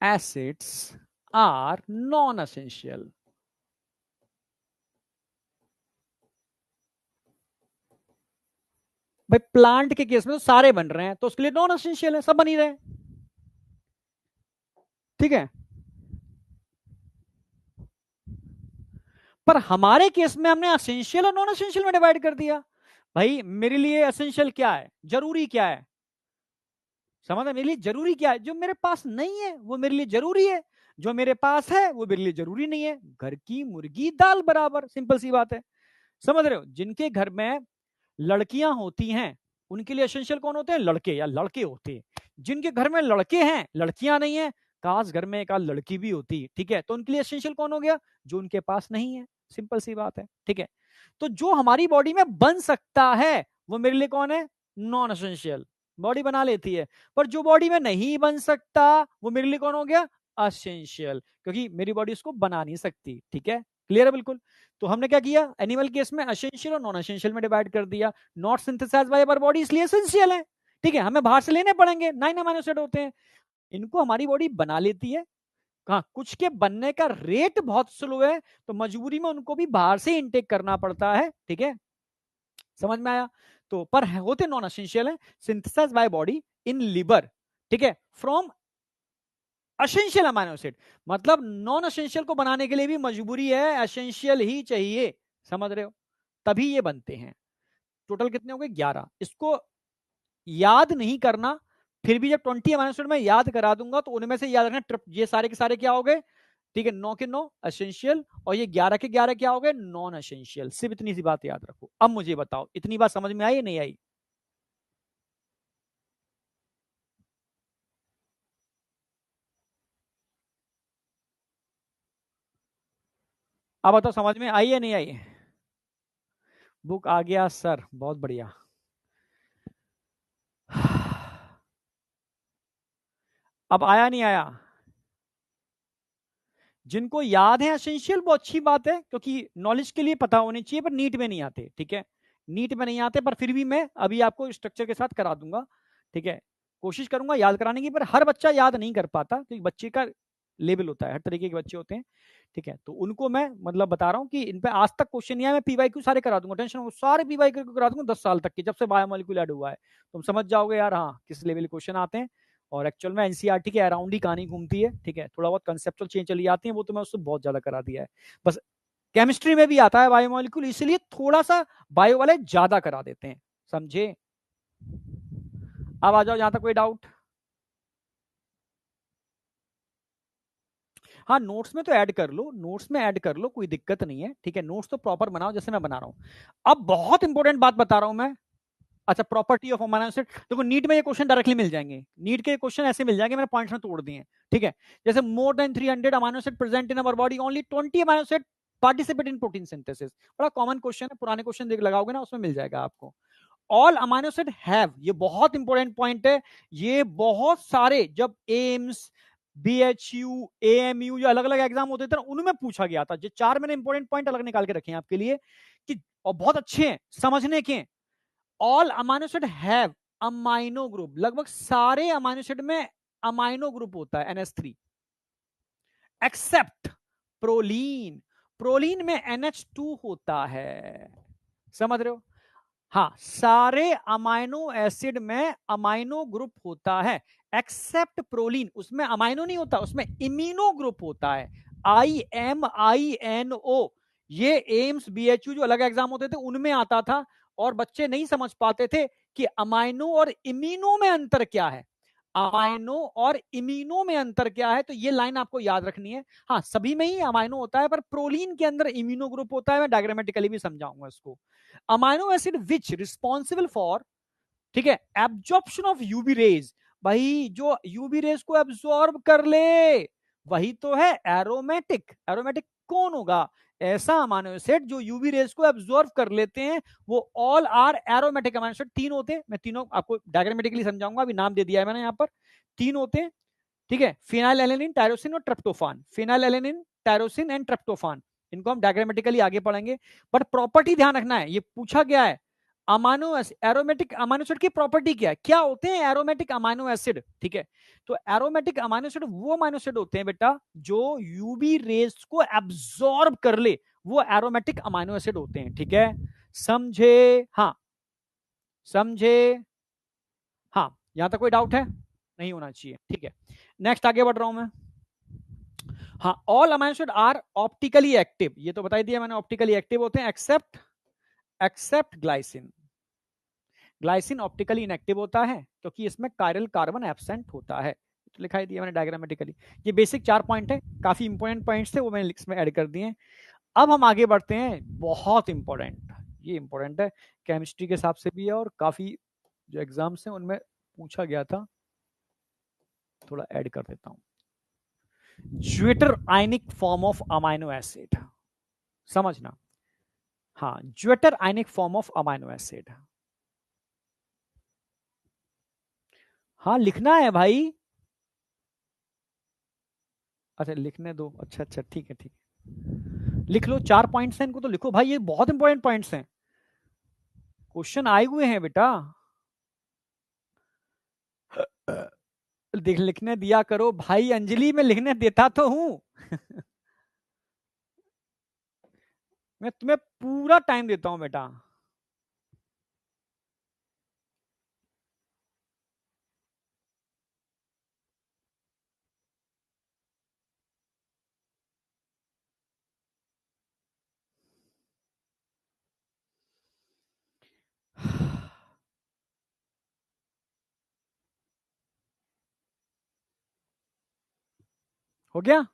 A: acids are non essential. भाई प्लांट के केस में तो सारे बन रहे हैं, तो उसके लिए नॉन एसेंशियल है, सब बन ही रहे हैं, ठीक है। पर हमारे केस में हमने एसेंशियल और नॉन एसेंशियल में डिवाइड कर दिया। भाई मेरे लिए एसेंशियल क्या है, जरूरी क्या है, समझ, मेरे लिए जरूरी क्या है, जो मेरे पास नहीं है वो मेरे लिए जरूरी है, जो मेरे पास है वो मेरे लिए जरूरी नहीं है। घर की मुर्गी दाल बराबर, सिंपल सी बात है, समझ रहे हो। जिनके घर में लड़कियां होती हैं उनके लिए एसेंशियल कौन होते हैं, लड़के या लड़के होते हैं। जिनके घर में लड़के हैं लड़कियां नहीं है, काश घर में एक आध लड़की भी होती, ठीक है, तो उनके लिए एसेंशियल कौन हो गया, जो उनके पास नहीं है, सिंपल सी बात है, ठीक है। तो जो हमारी बॉडी में बन सकता है वो मेरे लिए कौन है, नॉन एसेंशियल, बॉडी बना लेती है। पर जो बॉडी में नहीं बन सकता वो मेरे लिए कौन हो गया, एसेंशियल, क्योंकि मेरी बॉडी उसको बना नहीं सकती, ठीक है, क्लियर है बिल्कुल। तो हमने क्या किया, एनिमल केस में एसेंशियल और नॉन एसेंशियल में डिवाइड कर दिया। Not synthesized by our body इसलिए एसेंशियल है, ठीक है, हमें बाहर से लेने पड़ेंगे, 9 अमीनो एसिड होते हैं, इनको हमारी बॉडी बना लेती है। हाँ, कुछ के बनने का रेट बहुत स्लो है, तो मजबूरी में उनको भी बाहर से इनटेक करना पड़ता है, ठीक है, समझ में आया। तो पर होते नॉन एसेंशियल है, synthesize by body in liver, ठीक है, फ्रॉम एसेंशियल अमाइनो एसिड। मतलब नॉन एसेंशियल को बनाने के लिए भी मजबूरी है, एसेंशियल ही चाहिए, समझ रहे हो, तभी ये बनते हैं। टोटल कितने हो गए, 11। इसको याद नहीं करना, फिर भी जब 20 अमाइनो एसिड में याद करा दूंगा तो उनमें से याद रखना, ये सारे के सारे क्या हो गए, ठीक है, 9 के 9 एसेंशियल, और ये 11 के 11 क्या हो गए, नॉन एसेंशियल। सिर्फ इतनी सी बात याद रखो। अब मुझे बताओ, इतनी बात समझ में आई या नहीं आई? अब बताओ समझ में आई या नहीं आई? बुक आ गया सर, बहुत बढ़िया। अब आया नहीं आया? जिनको याद है एसेंशियल वो अच्छी बात है, क्योंकि नॉलेज के लिए पता होनी चाहिए, पर नीट में नहीं आते, ठीक है, नीट में नहीं आते, पर फिर भी मैं अभी आपको स्ट्रक्चर के साथ करा दूंगा, ठीक है, कोशिश करूंगा याद कराने की। पर हर बच्चा याद नहीं कर पाता, क्योंकि बच्चे का लेवल होता है, हर तरीके के बच्चे होते हैं, ठीक है। तो उनको मैं मतलब बता रहा हूँ कि इन पे आज तक क्वेश्चन नहीं आया, मैं पीवाईक्यू सारे करा दूंगा, टेंशन, सारे पीवाईक्यू करा दूंगा 10 साल तक के, जब से बायोमोलिक्यूल ऐड हुआ है। तुम समझ जाओगे यार, हाँ, किस लेवल के क्वेश्चन आते हैं। और एक्चुअल में एनसीईआरटी के अराउंड ही कहानी घूमती है, ठीक है, थोड़ा बहुत कंसेप्चुअल चेंज चली जाती है, वो तो मैं उससे बहुत ज्यादा करा दिया है। बस केमिस्ट्री में भी आता है बायोमोलिक्यूल, इसलिए थोड़ा सा बायो वाले ज्यादा करा देते हैं, समझे। अब आ जाओ, जहां तक कोई डाउट। हाँ, नोट्स में तो ऐड कर लो, नोट्स में ऐड कर लो, कोई दिक्कत नहीं है, ठीक है, नोट्स तो प्रॉपर बनाओ जैसे मैं बना रहा हूं। अब बहुत इंपॉर्टेंट बात बता रहा हूं मैं। अच्छा, प्रॉपर्टी ऑफ अमाइनो एसिड, देखो नीट में ये क्वेश्चन डायरेक्टली मिल जाएंगे, नीट के क्वेश्चन ऐसे मिल जाएंगे, मैंने पॉइंट्स में तोड़ दिए हैं, ठीक है। जैसे more than 300 amino acid present in our body, only 20 amino acid participate in protein synthesis. बड़ा कॉमन क्वेश्चन है, पुराने क्वेश्चन देख लगाओगे ना, उसमें मिल जाएगा आपको। ऑल अमाइनो एसिड हैव, ये बहुत इंपॉर्टेंट पॉइंट है, ये बहुत सारे जब एम्स, बीएचयू, एएमयू, जो अलग अलग एग्जाम होते थे उनमें पूछा गया था। ये 4 मैंने इंपॉर्टेंट पॉइंट अलग निकाल के रखे हैं आपके लिए, कि और बहुत अच्छे हैं समझने के। All amino acid have amino group, लगभग सारे अमाइनो एसिड में अमाइनो ग्रुप होता है NH3, एक्सेप्ट प्रोलीन, प्रोलीन में NH2 होता है, समझ रहे हो। हाँ, सारे अमाइनो एसिड में अमाइनो ग्रुप होता है, एक्सेप्ट प्रोलीन, उसमें अमाइनो नहीं होता, उसमें इम्यूनो ग्रुप होता है, IMINO। ये एम्स, बीएचयू जो अलग एग्जाम होते थे उनमें आता था, और बच्चे नहीं समझ पाते थे कि अमाइनो और इम्यूनो में अंतर क्या है, अमाइनो और इम्यूनो में अंतर क्या है। तो ये लाइन आपको याद रखनी है। हाँ, सभी में ही अमाइनो होता है, पर प्रोलीन के अंदर इम्यूनो ग्रुप होता है, मैं डायग्रामेटिकली भी समझाऊंगा इसको। Amino acid which responsible for, ठीक है, एब्जॉर्प्शन ऑफ यूवी रेज, भाई जो यूवी रेज को एब्जॉर्ब कर ले वही तो है एरोमेटिक। एरोमेटिक कौन होगा, ऐसा अमाइनो एसिड जो यूवी रेज को एब्जॉर्ब कर लेते हैं, वो all are aromatic amino acid. 3 होते हैं, मैं तीनों आपको डायग्रामेटिकली समझाऊंगा, अभी नाम दे दिया है मैंने यहाँ पर। 3 होते हैं, ठीक है, फिनाइल एलेनिन, टायरोसिन और tryptophan. Phenyl alanine, tyrosine and tryptophan, इनको हम डायग्रामेटिकली आगे पढ़ेंगे। बट प्रॉपर्टी ध्यान रखना है, ये पूछा गया है, अमाइनो एरोमेटिक अमाइनो एसिड की प्रॉपर्टी क्या है, क्या होते हैं एरोमेटिक अमाइनो एसिड, ठीक है। तो एरोमेटिक अमाइनो एसिड वो अमाइनो एसिड होते हैं बेटा जो यूवी रेस को एब्जॉर्ब कर ले, वो एरोमेटिक अमाइनो एसिड होते हैं, ठीक है, समझे। हाँ, समझे? हाँ, यहां तक कोई डाउट है? नहीं होना चाहिए, ठीक है। नेक्स्ट आगे बढ़ रहा हूं मैं। हाँ, all amino acid are optically active, ये तो बता ही दिया मैंने, ऑप्टिकली एक्टिव होते हैं except glycine. Glycine optically inactive होता है क्योंकि इसमें कायरल कार्बन एब्सेंट होता है, तो लिखा ही दिया मैंने डायग्रामेटिकली। ये बेसिक 4 पॉइंट है, काफी इंपॉर्टेंट पॉइंट्स थे, वो मैंने इसमें ऐड कर दिए। अब हम आगे बढ़ते हैं, बहुत इंपॉर्टेंट, ये इंपॉर्टेंट है, केमिस्ट्री के हिसाब से भी है और काफी जो एग्जाम्स हैं उनमें पूछा गया था, थोड़ा ऐड कर देता हूं। Zwitter ionic form of amino acid, समझना। हाँ, zwitter ionic form of amino acid, हाँ लिखना है भाई। अच्छा लिखने दो, अच्छा अच्छा ठीक है ठीक है, लिख लो, 4 पॉइंट्स हैं, इनको तो लिखो भाई, ये बहुत इंपॉर्टेंट पॉइंट्स हैं, क्वेश्चन आए हुए हैं बेटा। देख लिखने दिया करो भाई, अंजलि में लिखने देता तो हूं। मैं तुम्हें पूरा टाइम देता हूं बेटा। हो गया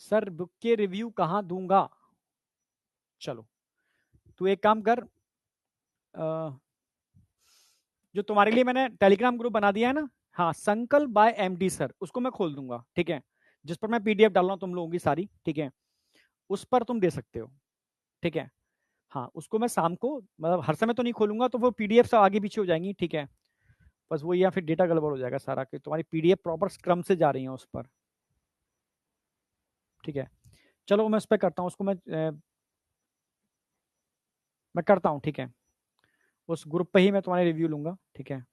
A: सर, बुक के रिव्यू कहां दूंगा? चलो, तू एक काम कर, जो तुम्हारे लिए मैंने टेलीग्राम ग्रुप बना दिया है ना, हाँ, संकल्प बाय एमडी सर, उसको मैं खोल दूंगा, ठीक है, जिस पर मैं पीडीएफ डाल रहा हूँ तुम लोगों की सारी, ठीक है, उस पर तुम दे सकते हो, ठीक है। हाँ, उसको मैं शाम को, मतलब हर समय तो नहीं खोलूंगा, तो वो पीडीएफ से आगे पीछे हो जाएंगी, ठीक है, बस वो, या फिर डेटा गड़बड़ हो जाएगा सारा, कि तुम्हारी पीडीएफ प्रॉपर क्रम से जा रही है उस पर, ठीक है। चलो मैं उस पर करता हूँ, उसको मैं करता हूँ, ठीक है, उस ग्रुप पे ही मैं तुम्हारे रिव्यू लूंगा, ठीक है।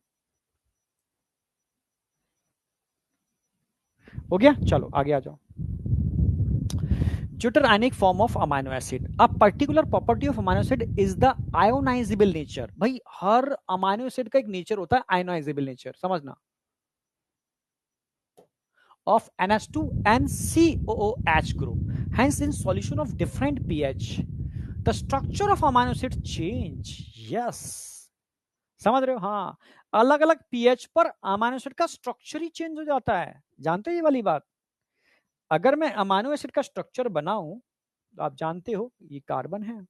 A: हो गया, चलो आगे आ जाओ। Deuterionic form of amino acid. A particular property of amino acid is the ionizable nature. भाई हर अमाइनो एसिड का एक नेचर होता है आयोनाइजेबल नेचर, समझना, of NH2 and COOH group. Hence, in solution of different pH, the structure of amino acid change. Yes, समझ रहे हो? हाँ, अलग अलग पीएच पर अमाइनो एसिड का स्ट्रक्चर ही चेंज हो जाता है, जानते हो ये वाली बात? अगर मैं अमाइनो एसिड का स्ट्रक्चर बनाऊं, तो आप जानते हो ये कार्बन है,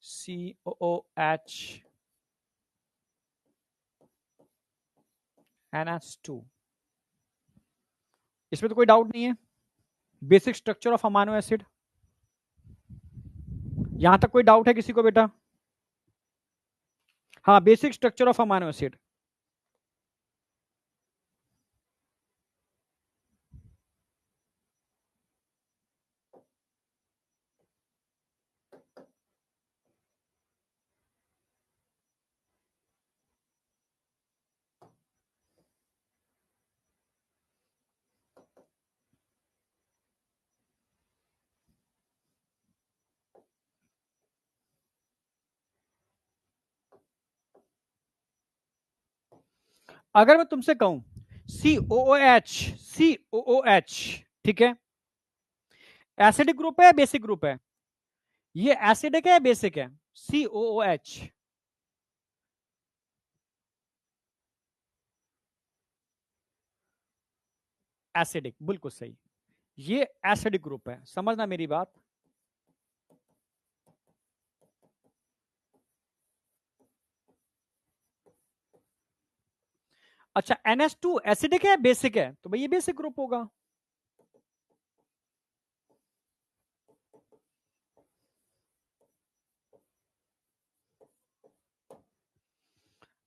A: COOH NH2, इसमें तो कोई डाउट नहीं है, basic structure of amino acid, यहां तक कोई डाउट है किसी को बेटा? हाँ, basic structure of amino acid. अगर मैं तुमसे कहूं COOH, ठीक है, एसिडिक ग्रुप है या बेसिक ग्रुप है? ये एसिडिक है या बेसिक है? COOH एसिडिक, बिल्कुल सही, ये एसिडिक ग्रुप है, समझना मेरी बात। अच्छा, NH2 एसिडिक है बेसिक है? तो भाई ये बेसिक ग्रुप होगा।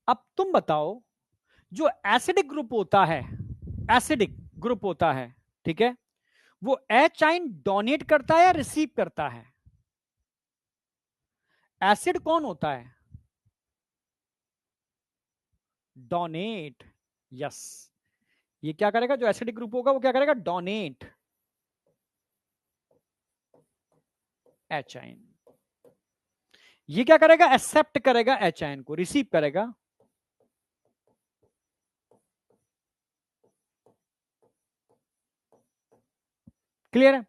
A: अब तुम बताओ, जो एसिडिक ग्रुप होता है, एसिडिक ग्रुप होता है, ठीक है, वो एच आइन डोनेट करता है या रिसीव करता है? एसिड कौन होता है? डोनेट, यस, ये क्या करेगा, जो एसिडिक ग्रुप होगा वो क्या करेगा, डोनेट एच आयन। ये क्या करेगा, एक्सेप्ट करेगा एच आयन को, रिसीव करेगा। क्लियर है?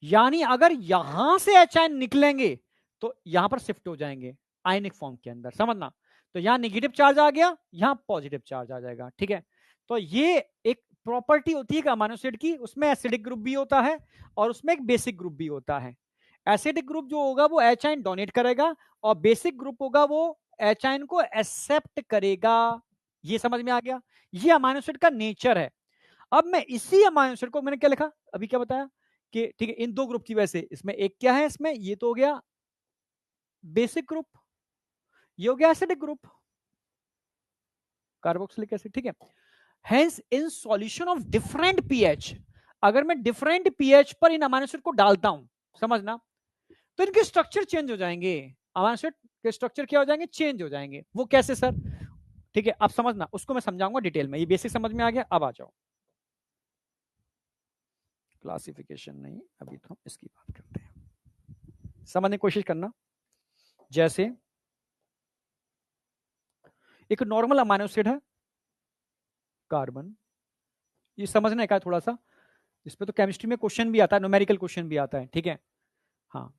A: यानी अगर यहां से एच आयन निकलेंगे तो यहां पर शिफ्ट हो जाएंगे आयनिक फॉर्म के अंदर, समझना। तो यहां नेगेटिव चार्ज आ गया, यहां पॉजिटिव चार्ज आ जाएगा, ठीक है। तो ये एक प्रॉपर्टी होती है अमाइनो एसिड की, उसमें एसिडिक ग्रुप भी होता है और उसमें एक बेसिक ग्रुप भी होता है। एसिडिक ग्रुप जो होगा वो एच आयन डोनेट करेगा और बेसिक ग्रुप होगा वो एच आयन को एक्सेप्ट करेगा। ये समझ में आ गया? ये अमाइनो एसिड का नेचर है। अब मैं इसी अमाइनो एसिड को, मैंने क्या लिखा अभी, क्या बताया कि ठीक है इन दो ग्रुप की वजह से, इसमें एक क्या है, इसमें ये तो हो गया बेसिक ग्रुप, ये हो गया एसिडिक ग्रुप, कार्बोक्सिलिक एसिड, ठीक है। Hence in solution of different pH, अगर मैं डिफरेंट पीएच पर इन अमाइनो एसिड को डालता हूं, समझना, तो इनके स्ट्रक्चर चेंज हो जाएंगे। अमाइनो एसिड के स्ट्रक्चर क्या हो जाएंगे, चेंज हो जाएंगे। वो कैसे सर? ठीक है, अब समझना, उसको मैं समझाऊंगा डिटेल में। ये बेसिक समझ में आ गया, अब आ जाओ। क्लासिफिकेशन नहीं, अभी तो हम इसकी बात करते हैं। समझने की कोशिश करना। जैसे एक नॉर्मल अमाइनो एसिड है, कार्बन, ये समझने का थोड़ा सा, इस पे तो केमिस्ट्री में क्वेश्चन भी आता है, न्यूमेरिकल क्वेश्चन भी आता है, ठीक है। हाँ,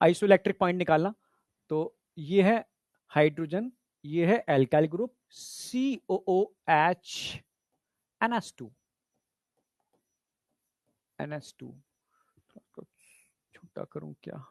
A: आइसोइलेक्ट्रिक पॉइंट निकालना। तो ये है हाइड्रोजन, ये है alkyl group COOH NH2 NH2। छोटा करूं क्या?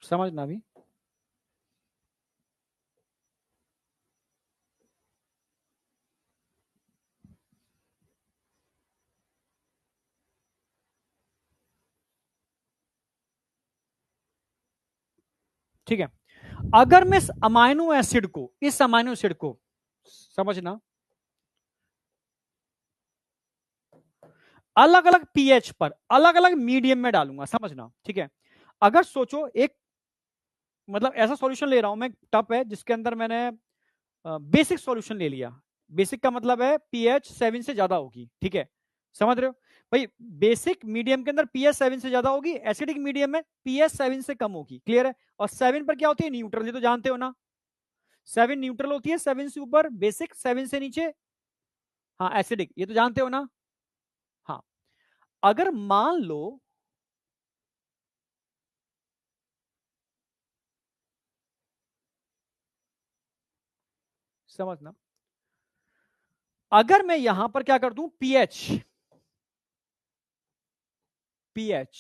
A: समझना भी। ठीक है, अगर मैं इस अमाइनो एसिड को, इस अमाइनो एसिड को, समझना, अलग अलग पीएच पर अलग अलग मीडियम में डालूंगा, समझना, ठीक है। अगर सोचो एक, मतलब ऐसा सॉल्यूशन ले रहा हूं मैं, टप है जिसके अंदर मैंने बेसिक सॉल्यूशन ले लिया। बेसिक का मतलब है पीएच 7 से ज्यादा होगी, ठीक है, समझ रहे हो भाई। बेसिक मीडियम के अंदर पीएच 7 से ज्यादा होगी, एसिडिक मीडियम में पीएच 7 से कम होगी, क्लियर है। और 7 पर क्या होती है, न्यूट्रल, ये तो जानते हो ना, 7 न्यूट्रल होती है, 7 से ऊपर बेसिक, 7 से नीचे हाँ एसिडिक, ये तो जानते हो ना। हाँ, अगर मान लो, समझना, अगर मैं यहां पर क्या कर दूं, पीएच पीएच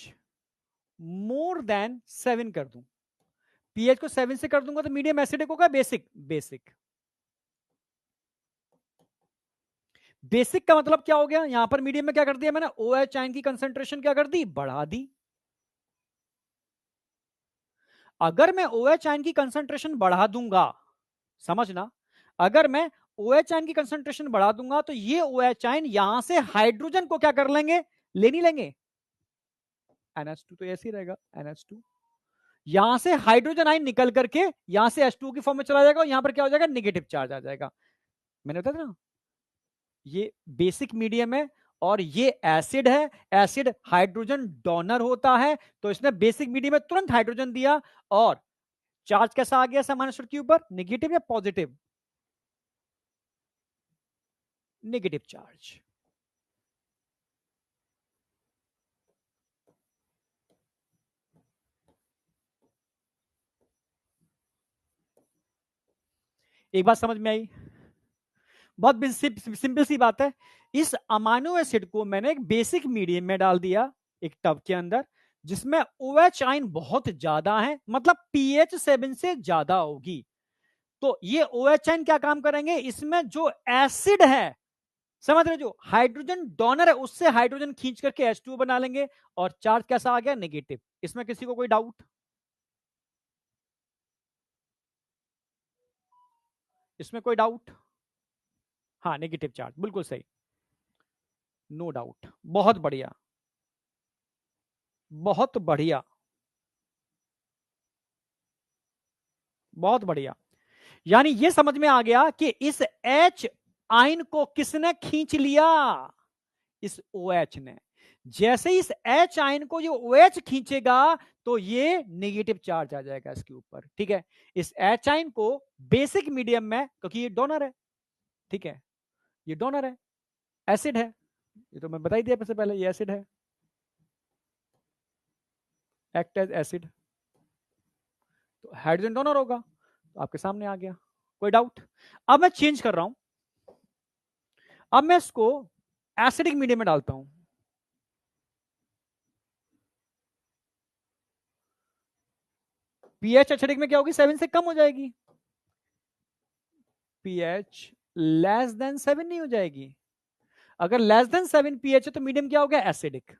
A: मोर देन 7 कर दूं, पीएच को 7 से कर दूंगा तो मीडियम एसिडिक होगा, बेसिक बेसिक। बेसिक का मतलब क्या हो गया, यहां पर मीडियम में क्या कर दिया मैंने, OH आयन की कंसंट्रेशन क्या कर दी, बढ़ा दी। अगर मैं OH आयन की कंसंट्रेशन बढ़ा दूंगा, समझना, अगर मैं OH आयन की कंसंट्रेशन बढ़ा दूंगा तो ये OH आयन यहां से हाइड्रोजन को क्या कर लेंगे, ले नहीं लेंगे, NH2 तो ऐसे ही रहेगा, NH2। यहां से हाइड्रोजन आयन निकल करके यहां से H2 की फॉर्म में चला जाएगा और यहां पर क्या हो जाएगा, नेगेटिव चार्ज आ जाएगा। मैंने बताया था ना, ये बेसिक मीडियम है और ये एसिड है, एसिड हाइड्रोजन डोनर होता है, तो इसने बेसिक मीडियम में तुरंत हाइड्रोजन दिया और चार्ज कैसा आ गया सामान्य स्तर के ऊपर, नेगेटिव या पॉजिटिव, नेगेटिव चार्ज। एक बात समझ में आई, बहुत सिंपल सी बात है। इस अमाइनो एसिड को मैंने एक बेसिक मीडियम में डाल दिया, एक टब के अंदर, जिसमें OH आयन बहुत ज्यादा है, मतलब पीएच 7 से ज्यादा होगी। तो ये OH आयन क्या काम करेंगे, इसमें जो एसिड है, समझ रहे, जो हाइड्रोजन डोनर है उससे हाइड्रोजन खींच करके H2O बना लेंगे और चार्ज कैसा आ गया, नेगेटिव। इसमें किसी को कोई डाउट? इसमें कोई डाउट? हाँ, नेगेटिव चार्ज, बिल्कुल सही, नो डाउट। बहुत बढ़िया, बहुत बढ़िया, बहुत बढ़िया। यानी ये समझ में आ गया कि इस H आयन को किसने खींच लिया? इस OH ने। जैसे इस H आयन को ये OH खींचेगा तो ये नेगेटिव चार्ज आ जाएगा इसके ऊपर, ठीक है। इस H आयन को बेसिक मीडियम में, क्योंकि ये डोनर है, ठीक है, ये डोनर है, एसिड है, ये तो मैं बता ही दिया सबसे पहले, ये एसिड है, एक्ट एज एसिड, तो हाइड्रोजन डोनर होगा, तो आपके सामने आ गया, कोई डाउट? अब मैं चेंज कर रहा हूं, अब मैं इसको एसिडिक मीडियम में डालता हूं। पीएच एसिडिक में क्या होगी? 7 से कम हो जाएगी। पीएच लेस देन 7 नहीं हो जाएगी? अगर लेस देन 7 पीएच है तो मीडियम क्या हो गया? एसिडिक।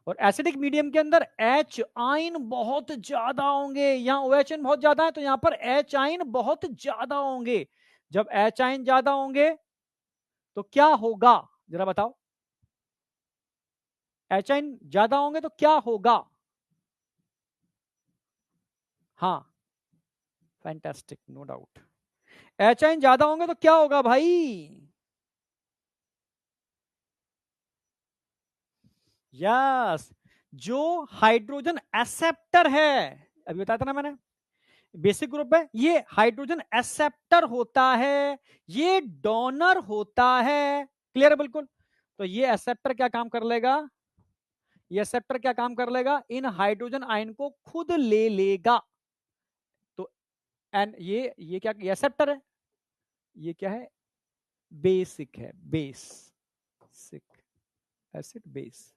A: और एसिडिक मीडियम के अंदर एच आइन बहुत ज्यादा होंगे, यहां OH बहुत ज्यादा है तो यहां पर एच आइन बहुत ज्यादा होंगे। जब एच आइन ज्यादा होंगे तो क्या होगा, जरा बताओ? एच आइन ज्यादा होंगे तो क्या होगा? हाँ, फैंटास्टिक, नो डाउट। एच आइन ज्यादा होंगे तो क्या होगा भाई? यस, जो हाइड्रोजन एक्सेप्टर है, अभी बताया था ना मैंने, बेसिक ग्रुप है, ये हाइड्रोजन एक्सेप्टर होता है, ये डोनर होता है। क्लियर है बिल्कुल? तो ये एक्सेप्टर क्या काम कर लेगा? ये एक्सेप्टर क्या काम कर लेगा? इन हाइड्रोजन आयन को खुद ले लेगा। तो एन ये क्या, ये एक्सेप्टर है, ये क्या है? बेसिक है, बेस, सिक एसिड बेस।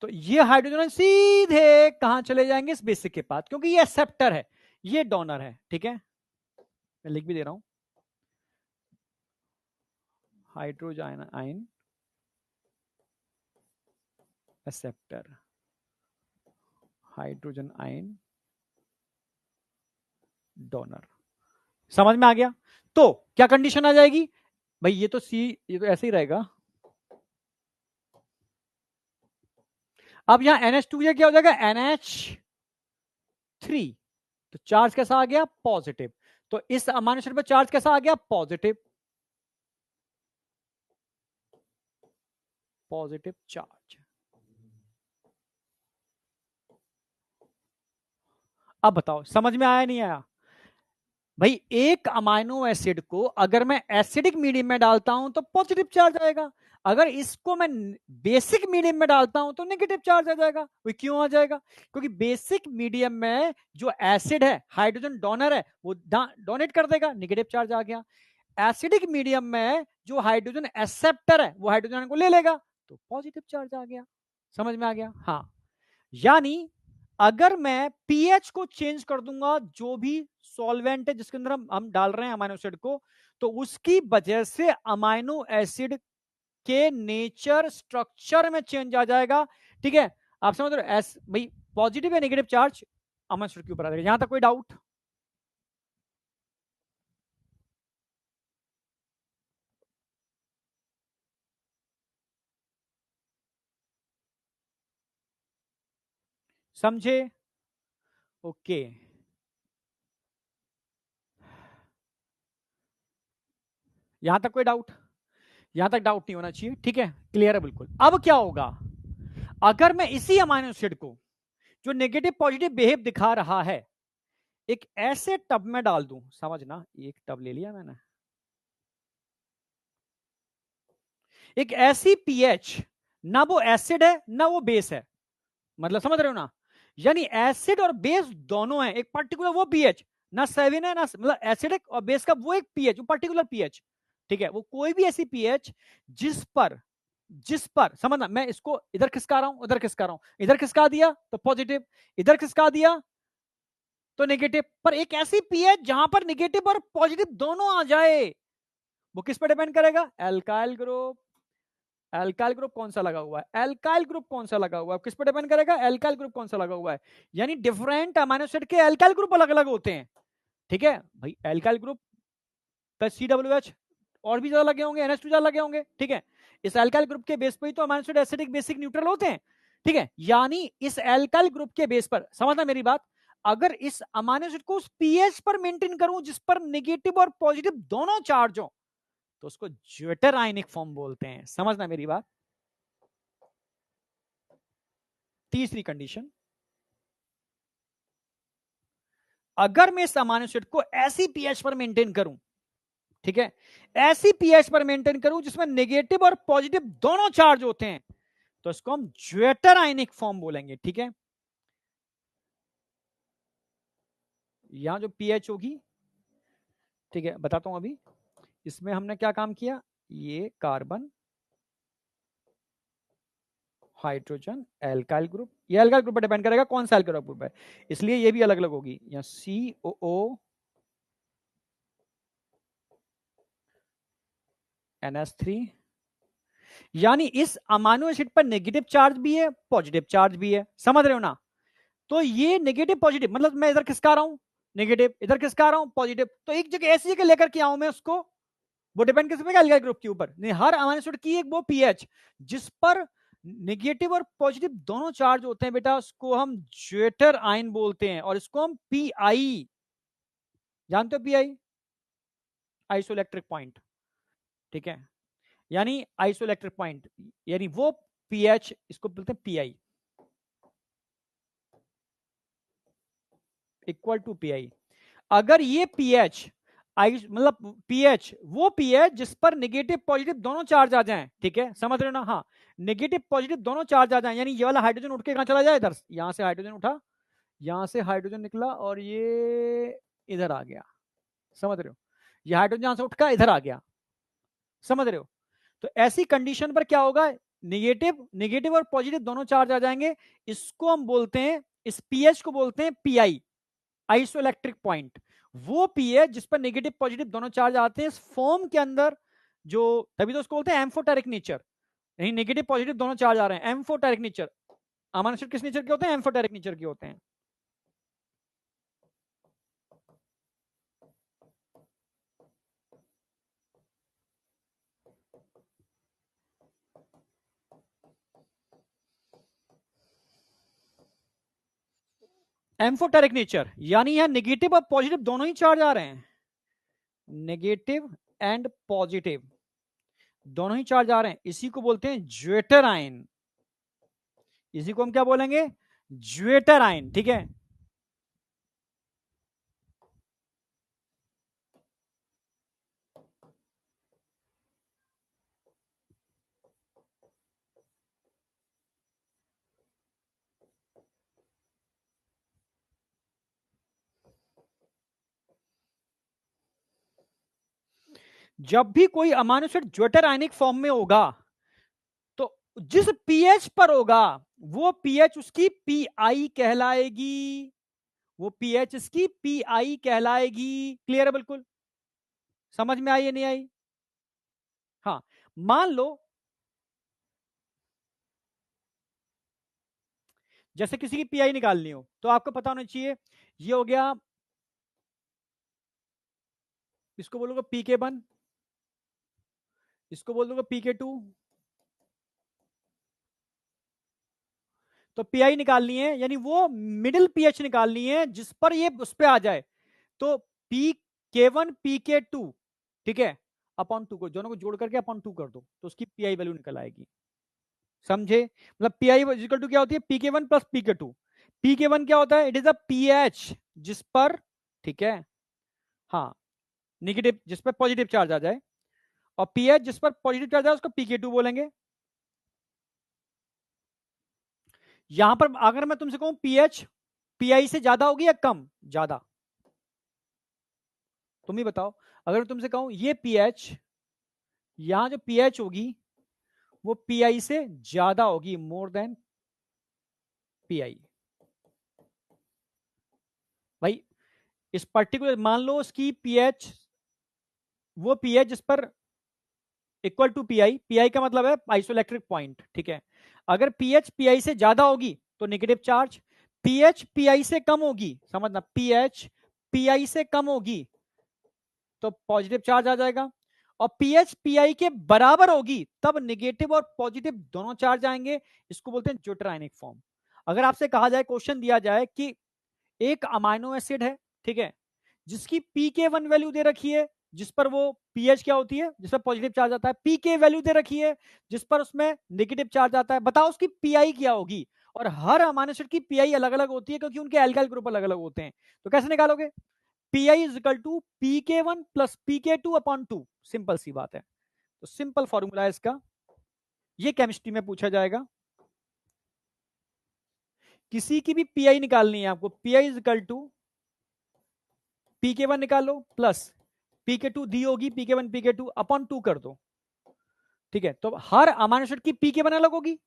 A: तो ये हाइड्रोजन सीधे कहां चले जाएंगे? इस बेसिक के पास, क्योंकि ये एक्सेप्टर है, ये डोनर है, ठीक है। मैं लिख भी दे रहा हूं, hydrogen ion acceptor, hydrogen ion donor. समझ में आ गया? तो क्या कंडीशन आ जाएगी भाई? ये तो सी, ये तो ऐसे ही रहेगा। अब यहां NH2 क्या हो जाएगा? NH3। तो चार्ज कैसा आ गया? पॉजिटिव। तो इस अमान्य शरीर पर चार्ज कैसा आ गया? Positive, positive charge. अब बताओ समझ में आया नहीं आया? भाई एक अमाइनो एसिड को अगर मैं एसिडिक मीडियम में डालता हूं तो पॉजिटिव चार्ज आएगा, अगर इसको मैं बेसिक मीडियम में डालता हूं तो नेगेटिव चार्ज आ जाएगा। वो क्यों आ जाएगा? क्योंकि बेसिक मीडियम में जो एसिड है, हाइड्रोजन डोनर है, वो डोनेट कर देगा, नेगेटिव चार्ज आ गया। एसिडिक मीडियम में जो हाइड्रोजन एक्सेप्टर है वो हाइड्रोजन को ले लेगा, तो पॉजिटिव चार्ज आ गया। समझ में आ गया? हाँ, यानी अगर मैं पीएच को चेंज कर दूंगा, जो भी सॉल्वेंट है जिसके अंदर हम डाल रहे हैं अमाइनो एसिड को, तो उसकी वजह से अमाइनो एसिड के नेचर, स्ट्रक्चर में चेंज आ जाएगा, ठीक है। आप समझ रहे हो? भाई पॉजिटिव या नेगेटिव चार्ज अमाइनो एसिड के ऊपर आ जाएगा। यहां तक कोई डाउट? समझे? ओके, यहां तक कोई डाउट? यहां तक डाउट नहीं होना चाहिए, ठीक है, क्लियर है बिल्कुल। अब क्या होगा अगर मैं इसी अमाइनो एसिड को, जो नेगेटिव पॉजिटिव बिहेव दिखा रहा है, एक ऐसे टब में डाल दूं, समझना, एक टब ले लिया मैंने, एक ऐसी पीएच, ना वो एसिड है ना वो बेस है, मतलब समझ रहे हो ना? यानी एसिड और बेस दोनों है, एक पर्टिकुलर वो पीएच, ना 7 है ना, मतलब एसिडिक और बेस का वो एक पीएच, वो पर्टिकुलर पीएच, ठीक है। वो कोई भी ऐसी पीएच जिस पर समझना, मैं इसको इधर खिसका रहा हूं, उधर खिसका रहा हूं, इधर खिसका दिया तो पॉजिटिव, इधर खिसका दिया तो नेगेटिव, पर एक ऐसी पीएच जहां पर नेगेटिव और पॉजिटिव दोनों आ जाए, वो किस पर डिपेंड करेगा? Alkyl group. एल्काइल ग्रुप कौन सा लगा हुआ है, एल्काइल ग्रुप कौन सा लगा हुआ है, किस पर डिपेंड करेगा, एल्काइल ग्रुप कौन सा लगा हुआ है। यानी डिफरेंट अमीनो एसिड के एल्काइल ग्रुप अलग अलग होते हैं। ठीक है भाई, एल्काइल ग्रुप प्लस COOH और भी ज्यादा लगे होंगे, NH2 ज्यादा लगे होंगे। ठीक है, इस एल्काइल ग्रुप के बेस पर ही तो amino acid acidic basic neutral होते हैं। ठीक है, यानी इस एल्काइल ग्रुप के बेस पर, समझना मेरी बात, अगर इस अमीनो एसिड को उस पीएच पर मेंटेन करूं जिस पर नेगेटिव और पॉजिटिव दोनों चार्ज हो, तो उसको ज्वेटर आयनिक फॉर्म बोलते हैं। समझना मेरी बात। तीसरी कंडीशन, अगर मैं इस अमीनो एसिड को ऐसी पीएच पर मेंटेन करूं, ठीक है, ऐसी पीएच पर मेंटेन करूं जिसमें नेगेटिव और पॉजिटिव दोनों चार्ज होते हैं, तो इसको हम ज्वेटर आयनिक फॉर्म बोलेंगे। ठीक है, यहां जो पीएच होगी, ठीक है बताता हूं अभी, इसमें हमने क्या काम किया, ये कार्बन, हाइड्रोजन, एल्काइल ग्रुप, ये एल्काइल ग्रुप पर डिपेंड करेगा कौन सा एल्काइल ग्रुप है, इसलिए ये भी अलग अलग होगी। यहाँ COO NH3, यानी इस अमाइनो एसिड पर नेगेटिव चार्ज भी है, पॉजिटिव चार्ज भी है। समझ रहे हो ना। तो ये नेगेटिव पॉजिटिव मतलब मैं इधर खिसका रहा हूं नेगेटिव, इधर खिसका रहा हूं पॉजिटिव, तो एक जगह ऐसी जगह लेकर के आऊं मैं उसको, वो डिपेंड किस पे, एल्काइल ग्रुप के ऊपर नहीं, हर अमाइनो एसिड की एक वो पीएच जिस पर नेगेटिव और पॉजिटिव दोनों चार्ज होते हैं बेटा, उसको हम ज्वेटर आयन बोलते हैं, और इसको हम पीआई, जानते हो पीआई, आइसोइलेक्ट्रिक पॉइंट। ठीक है, यानी आइसोइलेक्ट्रिक पॉइंट, यानी वो पीएच, इसको बोलते हैं पीआई, इक्वल टू पीआई। अगर ये पीएच मतलब पीएच, वो पीएच जिस पर नेगेटिव पॉजिटिव दोनों चार्ज आ जाएं, ठीक है समझ रहे हो ना, हाँ, नेगेटिव पॉजिटिव दोनों चार्ज आ जाएं, यानी ये वाला हाइड्रोजन उठ के कहां चला जाए, इधर, यहां से हाइड्रोजन उठा, यहां से हाइड्रोजन निकला और ये इधर आ गया। समझ रहे हो, ये हाइड्रोजन यहां से उठकर इधर आ गया। समझ रहे हो, तो ऐसी कंडीशन पर क्या होगा, नेगेटिव नेगेटिव और पॉजिटिव दोनों चार्ज आ जाएंगे, इसको हम बोलते हैं, इस पीएच को बोलते हैं पीआई, आइसोइलेक्ट्रिक पॉइंट। वो पीएच जिस पर नेगेटिव पॉजिटिव दोनों चार्ज आते हैं इस फॉर्म के अंदर, जो तभी तो उसको बोलते हैं एम्फोटेरिक नेचर, नहीं नेगेटिव पॉजिटिव दोनों चार्ज आ रहे हैं, एम्फोटेरिक नेचर। अमाइनो एसिड किस नेचर के होते हैं, एम्फोटेरिक नेचर के होते हैं। एम्फोटेरिक नेचर यानी यहां नेगेटिव और पॉजिटिव दोनों ही चार्ज आ रहे हैं, नेगेटिव एंड पॉजिटिव दोनों ही चार्ज आ रहे हैं, इसी को बोलते हैं ज्वेटर आयन, इसी को हम क्या बोलेंगे, ज्वेटर आयन। ठीक है, जब भी कोई amino acid zwitter ionic form में होगा, तो जिस पीएच पर होगा वो पीएच उसकी पीआई कहलाएगी, वो पीएच इसकी पीआई कहलाएगी। क्लियर है बिल्कुल, समझ में आई या नहीं आई। हाँ, मान लो जैसे किसी की पीआई निकालनी हो तो आपको पता होना चाहिए, ये हो गया, इसको बोलूंगा PK1, इसको बोल दूंगा PK2, तो पीआई निकालनी है, यानी वो मिडिल पीएच निकालनी है जिस पर ये उस पर आ जाए, तो PK1 PK2, ठीक है, अपॉन 2 को, दोनों को जोड़ करके अपॉन 2 कर दो तो उसकी पीआई वैल्यू निकल आएगी। समझे, मतलब पीआई इक्वल टू क्या होती है, PK1 प्लस PK2। PK1 क्या होता है, इट इज अ पीएच जिस पर, ठीक है, हाँ, नेगेटिव जिस पर पॉजिटिव चार्ज आ जाए, और पीएच जिस पर पॉजिटिव चार्ज आए उसको PK2 बोलेंगे। यहां पर अगर मैं तुमसे कहूं पीएच पीआई से ज्यादा होगी या कम, ज्यादा, तुम ही बताओ। अगर मैं तुमसे कहूं ये पीएच, यहां जो पीएच होगी वो पीआई से ज्यादा होगी, मोर देन पीआई। भाई इस पर्टिकुलर मान लो उसकी पीएच, वो पीएच जिस पर इक्वल टू पीआई, पीआई का मतलब है आइसोइलेक्ट्रिक पॉइंट, ठीक है। अगर पीएच पीआई से ज्यादा होगी तो नेगेटिव चार्ज, पीएच पीआई से कम होगी, समझना, पीएच पीआई से कम होगी तो पॉजिटिव चार्ज आ जाएगा, और पीएच पीआई के बराबर होगी तब नेगेटिव और पॉजिटिव दोनों चार्ज आएंगे। इसको बोलते हैं ज्योटेरायनिक फॉर्म। अगर आपसे कहा जाए, क्वेश्चन दिया जाए कि एक अमाइनो एसिड है, ठीक है, जिसकी पीके 1 वैल्यू दे रखी है, जिस पर वो पीएच क्या होती है, जिस पर पॉजिटिव चार्ज आता है, पीके वैल्यू दे रखी है जिस पर उसमें नेगेटिव चार्ज आता है, बताओ उसकी पीआई क्या होगी। और हर अमाइनो एसिड की पीआई अलग अलग होती है क्योंकि उनके एल्काइल ग्रुप अलग अलग होते हैं। तो कैसे निकालोगे? PI is equal to pk1 plus pk2 upon 2, simple सी बात है। तो सिंपल फॉर्मूला है इसका, ये केमिस्ट्री में पूछा जाएगा। किसी की भी पीआई निकालनी है आपको, pi is equal to pk1 निकालो प्लस pk2 दी होगी, pk1 pk2 अपॉन 2 कर दो, ठीक है। तो हर अमाइनो एसिड की pk1 अलग होगी,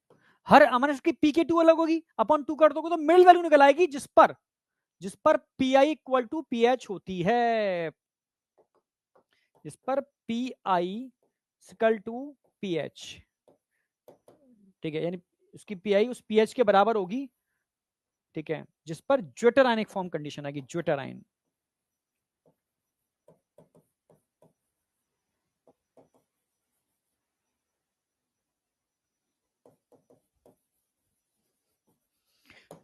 A: हर अमाइनो एसिड की pk2 अलग होगी, अपॉन 2 कर दोगे तो मिडिल वैल्यू निकल आएगी जिस पर पी इक्वल टू पीएच होती है, जिस पर पीआई इक्वल टू पीएच, ठीक है, यानी उसकी पीआई उस पीएच के बराबर होगी, ठीक है, जिस पर ज्योटेरायनिक फॉर्म कंडीशन आएगी, ज्योटेराइन।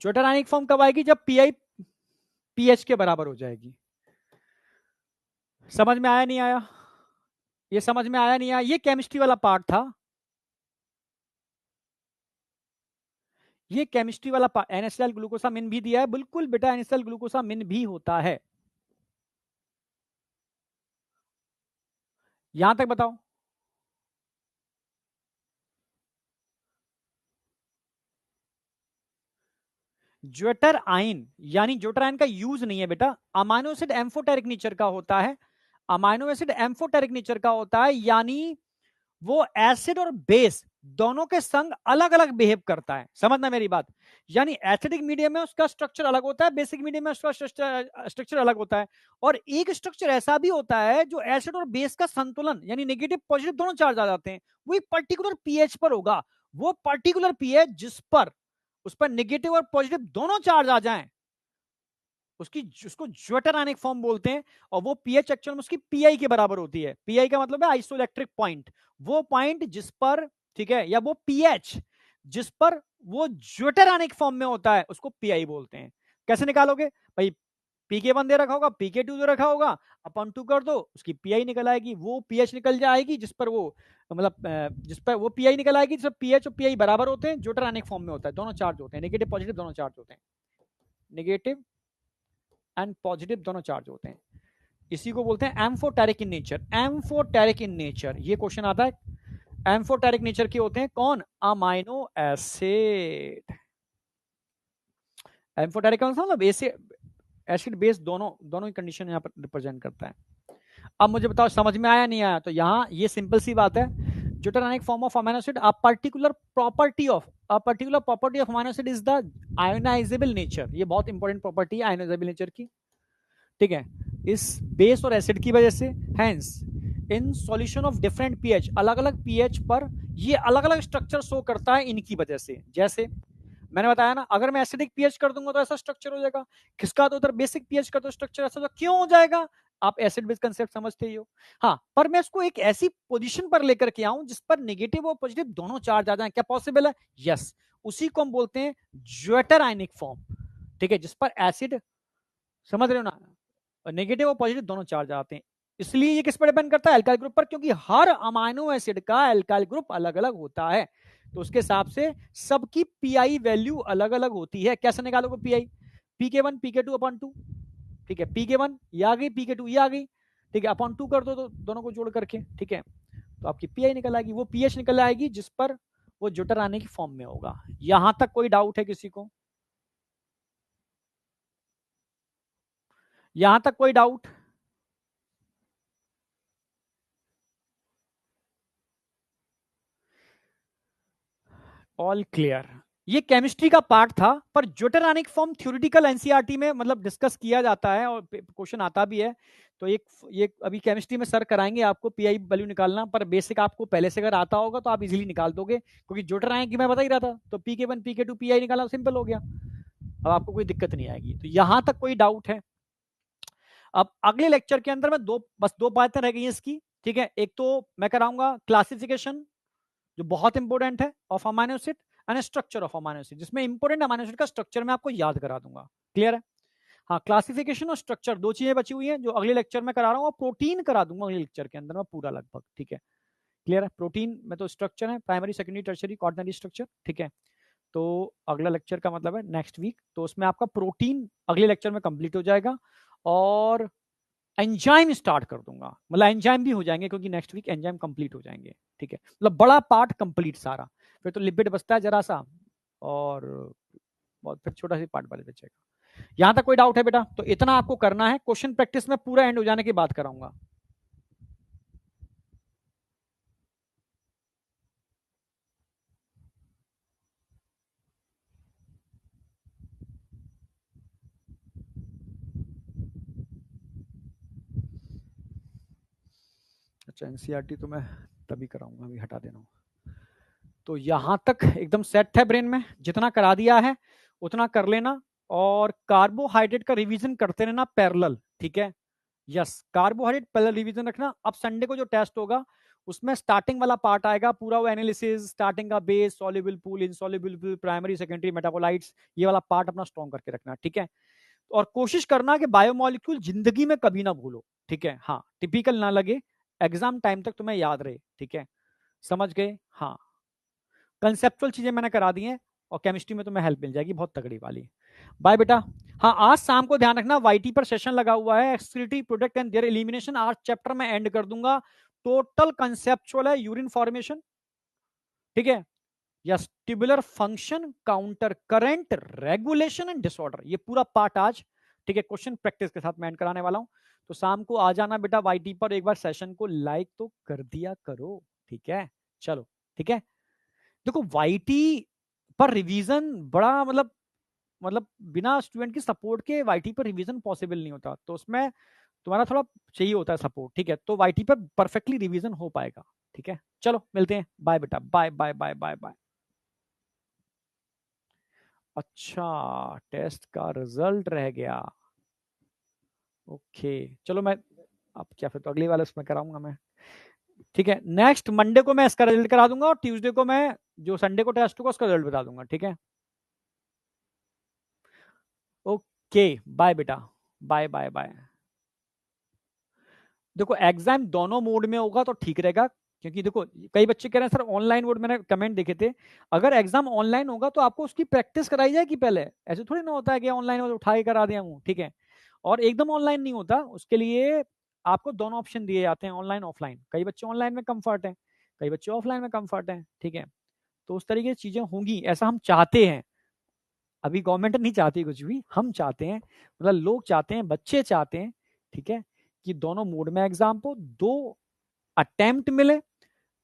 A: ज्योटेरायनिक फॉर्म कब आएगी? जब पीआई पीएच के बराबर हो जाएगी। समझ में आया नहीं आया? ये समझ में आया नहीं आया? ये केमिस्ट्री वाला पार्ट था, ये केमिस्ट्री वाला पार्ट। एनएसएल ग्लूकोसामिन भी दिया है, बिल्कुल बेटा, एनएसएल ग्लूकोसामिन भी होता है। यहां तक बताओ। ज्वेटर आइन यानी ज्योटेराइन का यूज नहीं है बेटा। अमाइनो एसिड एम्फोटेरिक नेचर का होता है, अमाइनो एसिड एम्फोटेरिक नेचर का होता है, यानी वो एसिड और बेस दोनों के संग अलग अलग बिहेव करता है, समझना मेरी बात। यानी एसिडिक मीडियम में उसका स्ट्रक्चर अलग होता है, बेसिक मीडियम में उसका स्ट्रक्चर अलग होता है, और एक स्ट्रक्चर ऐसा भी होता है जो एसिड और बेस का संतुलन, यानी नेगेटिव पॉजिटिव दोनों चार्ज आ जाते हैं, वही पर्टिकुलर पीएच पर होगा। वो पर्टिकुलर पीएच जिस पर उस पर नेगेटिव और पॉजिटिव दोनों चार्ज आ जाएं, उसको ज्योटेरायनिक फॉर्म बोलते हैं। और वो पीएच एक्चुअल में उसकी पीआई के बराबर होती है। पीआई का मतलब है आइसोइलेक्ट्रिक पॉइंट, वो पॉइंट जिस पर, ठीक है, या वो पीएच जिस पर वो ज्योटेरायनिक फॉर्म में होता है उसको पीआई बोलते हैं। कैसे निकालोगे भाई? pk1 दे रखा होगा, pk2 दे रखा होगा, अपॉन 2 कर दो, उसकी पीआई निकल आएगी। वो पीएच निकल जाएगी जिस पर वो, मतलब जिस पर वो पीआई निकल आएगी, जिस पीएच और पीआई बराबर होते हैं, ज्योटेरायनिक फॉर्म में होता है, दोनों चार्ज होते हैं, नेगेटिव पॉजिटिव दोनों चार्ज होते हैं, नेगेटिव एंड पॉजिटिव दोनों चार्ज होते हैं। इसी को बोलते हैं amphoteric in nature. Amphoteric in nature, ये क्वेश्चन आता है। एम्फोटेरिक नेचर के होते हैं कौन? Amino acid. एम्फोटेरिक का मतलब एसिड बेस दोनों दोनों की कंडीशन यहाँ पर रिप्रेजेंट करता है। अब मुझे बताओ समझ में आया नहीं आया? तो यहाँ ये सिंपल सी बात है, zwitterionic form of amino acid, a particular property of amino acid is the ionisable nature. ये बहुत इंपॉर्टेंट प्रॉपर्टी है आयोनाइजेबल नेचर की, ठीक है, इस बेस और एसिड की वजह से। Hence in solution of different pH, अलग अलग पीएच पर ये अलग अलग स्ट्रक्चर शो करता है इनकी वजह से। जैसे मैंने बताया ना, अगर मैं एसिडिक पीएच कर दूंगा तो ऐसा स्ट्रक्चर हो जाएगा, खिसका दो उधर बेसिक पीएच कर दो, स्ट्रक्चर ऐसा होगा। क्यों हो जाएगा? आप एसिड बेस कंसेप्ट समझते ही हो। हाँ, पर मैं इसको एक ऐसी पोजीशन पर लेकर के आऊं जिस पर नेगेटिव और पॉजिटिव दोनों चार्ज आ जाए, क्या पॉसिबल है? यस, उसी को हम बोलते हैं ज्वेटेरायनिक फॉर्म, ठीक है, जिस पर एसिड, समझ रहे हो ना, नेगेटिव और पॉजिटिव दोनों चार्ज आते हैं। इसलिए ये किस पर डिपेंड करता है? एल्काइल ग्रुप पर, क्योंकि हर अमाइनो एसिड का एल्काइल ग्रुप अलग अलग होता है, तो उसके हिसाब से सबकी पीआई वैल्यू अलग अलग होती है। कैसे निकालोगे पीआई? pk1 pk2 अपॉन 2, ठीक है, pk1 ये आ गई, pk2 ये आ गई, ठीक है, अपॉन 2 कर दो तो दोनों को जोड़ करके, ठीक है, तो आपकी पीआई निकल आएगी, वो पीएच निकल आएगी जिस पर वो ज्योटेरायनिक की फॉर्म में होगा। यहां तक कोई डाउट है किसी को? यहां तक कोई डाउट? All clear? ये केमिस्ट्री का पार्ट था, पर ज्योटेरानिक फॉर्म थ्योरेटिकल एनसीईआरटी में मतलब डिस्कस किया जाता है और क्वेश्चन आता भी है। तो एक ये अभी केमिस्ट्री में सर कराएंगे आपको पीआई वैल्यू निकालना, पर बेसिक आपको पहले से अगर आता होगा तो आप इजीली निकाल दोगे, क्योंकि ज्योटेरानिक की मैं बता ही रहा था, तो पीके1 पीके2 पीआई निकालना सिंपल हो गया, अब आपको कोई दिक्कत नहीं आएगी। तो यहां तक कोई डाउट है? अब अगले लेक्चर के अंदर मैं बस दो बातें रह गई हैं इसकी, ठीक है। एक तो मैं कराऊंगा क्लासिफिकेशन, जो बहुत इंपॉर्टेंट है, of amino acid and structure of amino acid, जिसमें इंपॉर्टेंट अमाइनो एसिड का स्ट्रक्चर मैं आपको याद करा दूंगा। क्लियर है? हाँ, क्लासिफिकेशन और स्ट्रक्चर दो चीजें बची हुई हैं जो अगले लेक्चर में करा रहा हूँ, और प्रोटीन करा दूंगा अगले लेक्चर के अंदर मैं पूरा लगभग, ठीक है। क्लियर है? प्रोटीन में तो स्ट्रक्चर है, primary secondary tertiary quaternary structure, ठीक है। तो अगला लेक्चर का मतलब है नेक्स्ट वीक, तो उसमें आपका प्रोटीन अगले लेक्चर में कंप्लीट हो जाएगा, और एंजाइम स्टार्ट कर दूंगा, मतलब एंजाइम भी हो जाएंगे क्योंकि नेक्स्ट वीक एंजाइम कंप्लीट हो जाएंगे, ठीक है। मतलब बड़ा पार्ट कंप्लीट सारा, फिर तो लिपिड बचता है जरा सा, और बहुत फिर छोटा सा पार्ट वाले बचेगा। यहां तक कोई डाउट है बेटा? तो इतना आपको करना है, क्वेश्चन प्रैक्टिस में पूरा एंड हो जाने की बात कराऊंगा। अच्छा, एनसीईआरटी तो मैं तभी कराऊंगा, अभी हटा देना। तो यहां तक एकदम सेट है ब्रेन में, जितना करा दिया है उतना कर लेना, और कार्बोहाइड्रेट का रिवीजन करते रहना पैरेलल, ठीक है। यस, कार्बोहाइड्रेट पैरेलल रिवीजन रखना। अब संडे को जो टेस्ट होगा उसमें स्टार्टिंग वाला पार्ट आएगा पूरा, वो एनालिसिस, स्टार्टिंग का base, soluble pool, insoluble pool, primary secondary metabolites, ये वाला पार्ट अपना स्ट्रॉन्ग करके रखना, ठीक है। और कोशिश करना कि बायोमोलिक्यूल जिंदगी में कभी ना भूलो, ठीक है। हाँ, टिपिकल ना लगे, एग्जाम टाइम तक तुम्हें याद रहे, ठीक है। समझ गए? हाँ, कंसेप्चुअल चीजें मैंने करा दी हैं, और केमिस्ट्री में तुम्हें हेल्प मिल जाएगी बहुत तगड़ी वाली। बाय बेटा। हाँ, आज शाम को ध्यान रखना, वाईटी पर सेशन लगा हुआ है, excretory product and there elimination, आज चैप्टर में एंड कर दूंगा। टोटल कंसेप्चुअल है, यूरिन फॉर्मेशन, ठीक है, या tubular function, counter current, regulation and disorder, ये पूरा पार्ट आज, ठीक है, क्वेश्चन प्रैक्टिस के साथ मैं एंड कराने वाला हूं। तो शाम को आ जाना बेटा वाईटी पर, एक बार सेशन को लाइक तो कर दिया करो, ठीक है। चलो, ठीक है। देखो, वाईटी पर रिवीजन बड़ा मतलब बिना स्टूडेंट की सपोर्ट के वाईटी पर रिवीजन पॉसिबल नहीं होता, तो उसमें तुम्हारा थोड़ा चाहिए होता है सपोर्ट, ठीक है। तो वाईटी पर परफेक्टली रिवीजन हो पाएगा, ठीक है। चलो मिलते हैं, बाय बेटा, bye bye bye bye bye. अच्छा, टेस्ट का रिजल्ट रह गया, ओके। चलो मैं, अब क्या, फिर तो अगली वाले उसमें कराऊंगा मैं, ठीक है। नेक्स्ट मंडे को मैं इसका रिजल्ट करा दूंगा, और ट्यूसडे को मैं जो संडे को टेस्ट होगा उसका रिजल्ट बता दूंगा, ठीक है। ओके, बाय बेटा, बाय बाय बाय। देखो, एग्जाम दोनों मोड में होगा तो ठीक रहेगा, क्योंकि देखो कई बच्चे कह रहे हैं सर ऑनलाइन मोड, मैंने कमेंट देखे थे। अगर एग्जाम ऑनलाइन होगा तो आपको उसकी प्रैक्टिस कराई जाएगी पहले, ऐसे थोड़ी ना होता है कि ऑनलाइन में उठा के करा दिया हूँ, ठीक है। और एकदम ऑनलाइन नहीं होता, उसके लिए आपको दोनों ऑप्शन दिए जाते हैं, ऑनलाइन ऑफलाइन। कई बच्चे ऑनलाइन में कंफर्ट है, कई बच्चे ऑफलाइन में कंफर्ट है, ठीक है। तो उस तरीके की चीजें होंगी, ऐसा हम चाहते हैं। अभी गवर्नमेंट नहीं चाहती कुछ भी, हम चाहते हैं, मतलब लोग चाहते हैं, बच्चे चाहते हैं, ठीक है, कि दोनों मोड में एग्जाम को दो अटेम्प्ट मिले।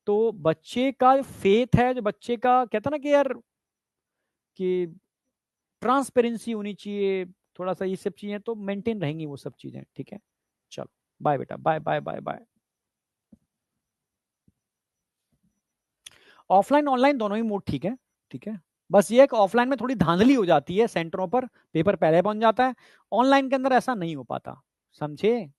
A: तो बच्चे का फेथ है, जो बच्चे का कहता ना कि यार कि ट्रांसपेरेंसी होनी चाहिए, थोड़ा सा ये सब चीजें तो मेंटेन रहेंगी वो सब चीजें, ठीक है। चलो, बाय बेटा, bye bye bye bye. Offline online दोनों ही मोड ठीक है, ठीक है। बस ये है कि ऑफलाइन में थोड़ी धांधली हो जाती है सेंटरों पर, पेपर पहले पहुंच जाता है, ऑनलाइन के अंदर ऐसा नहीं हो पाता, समझे?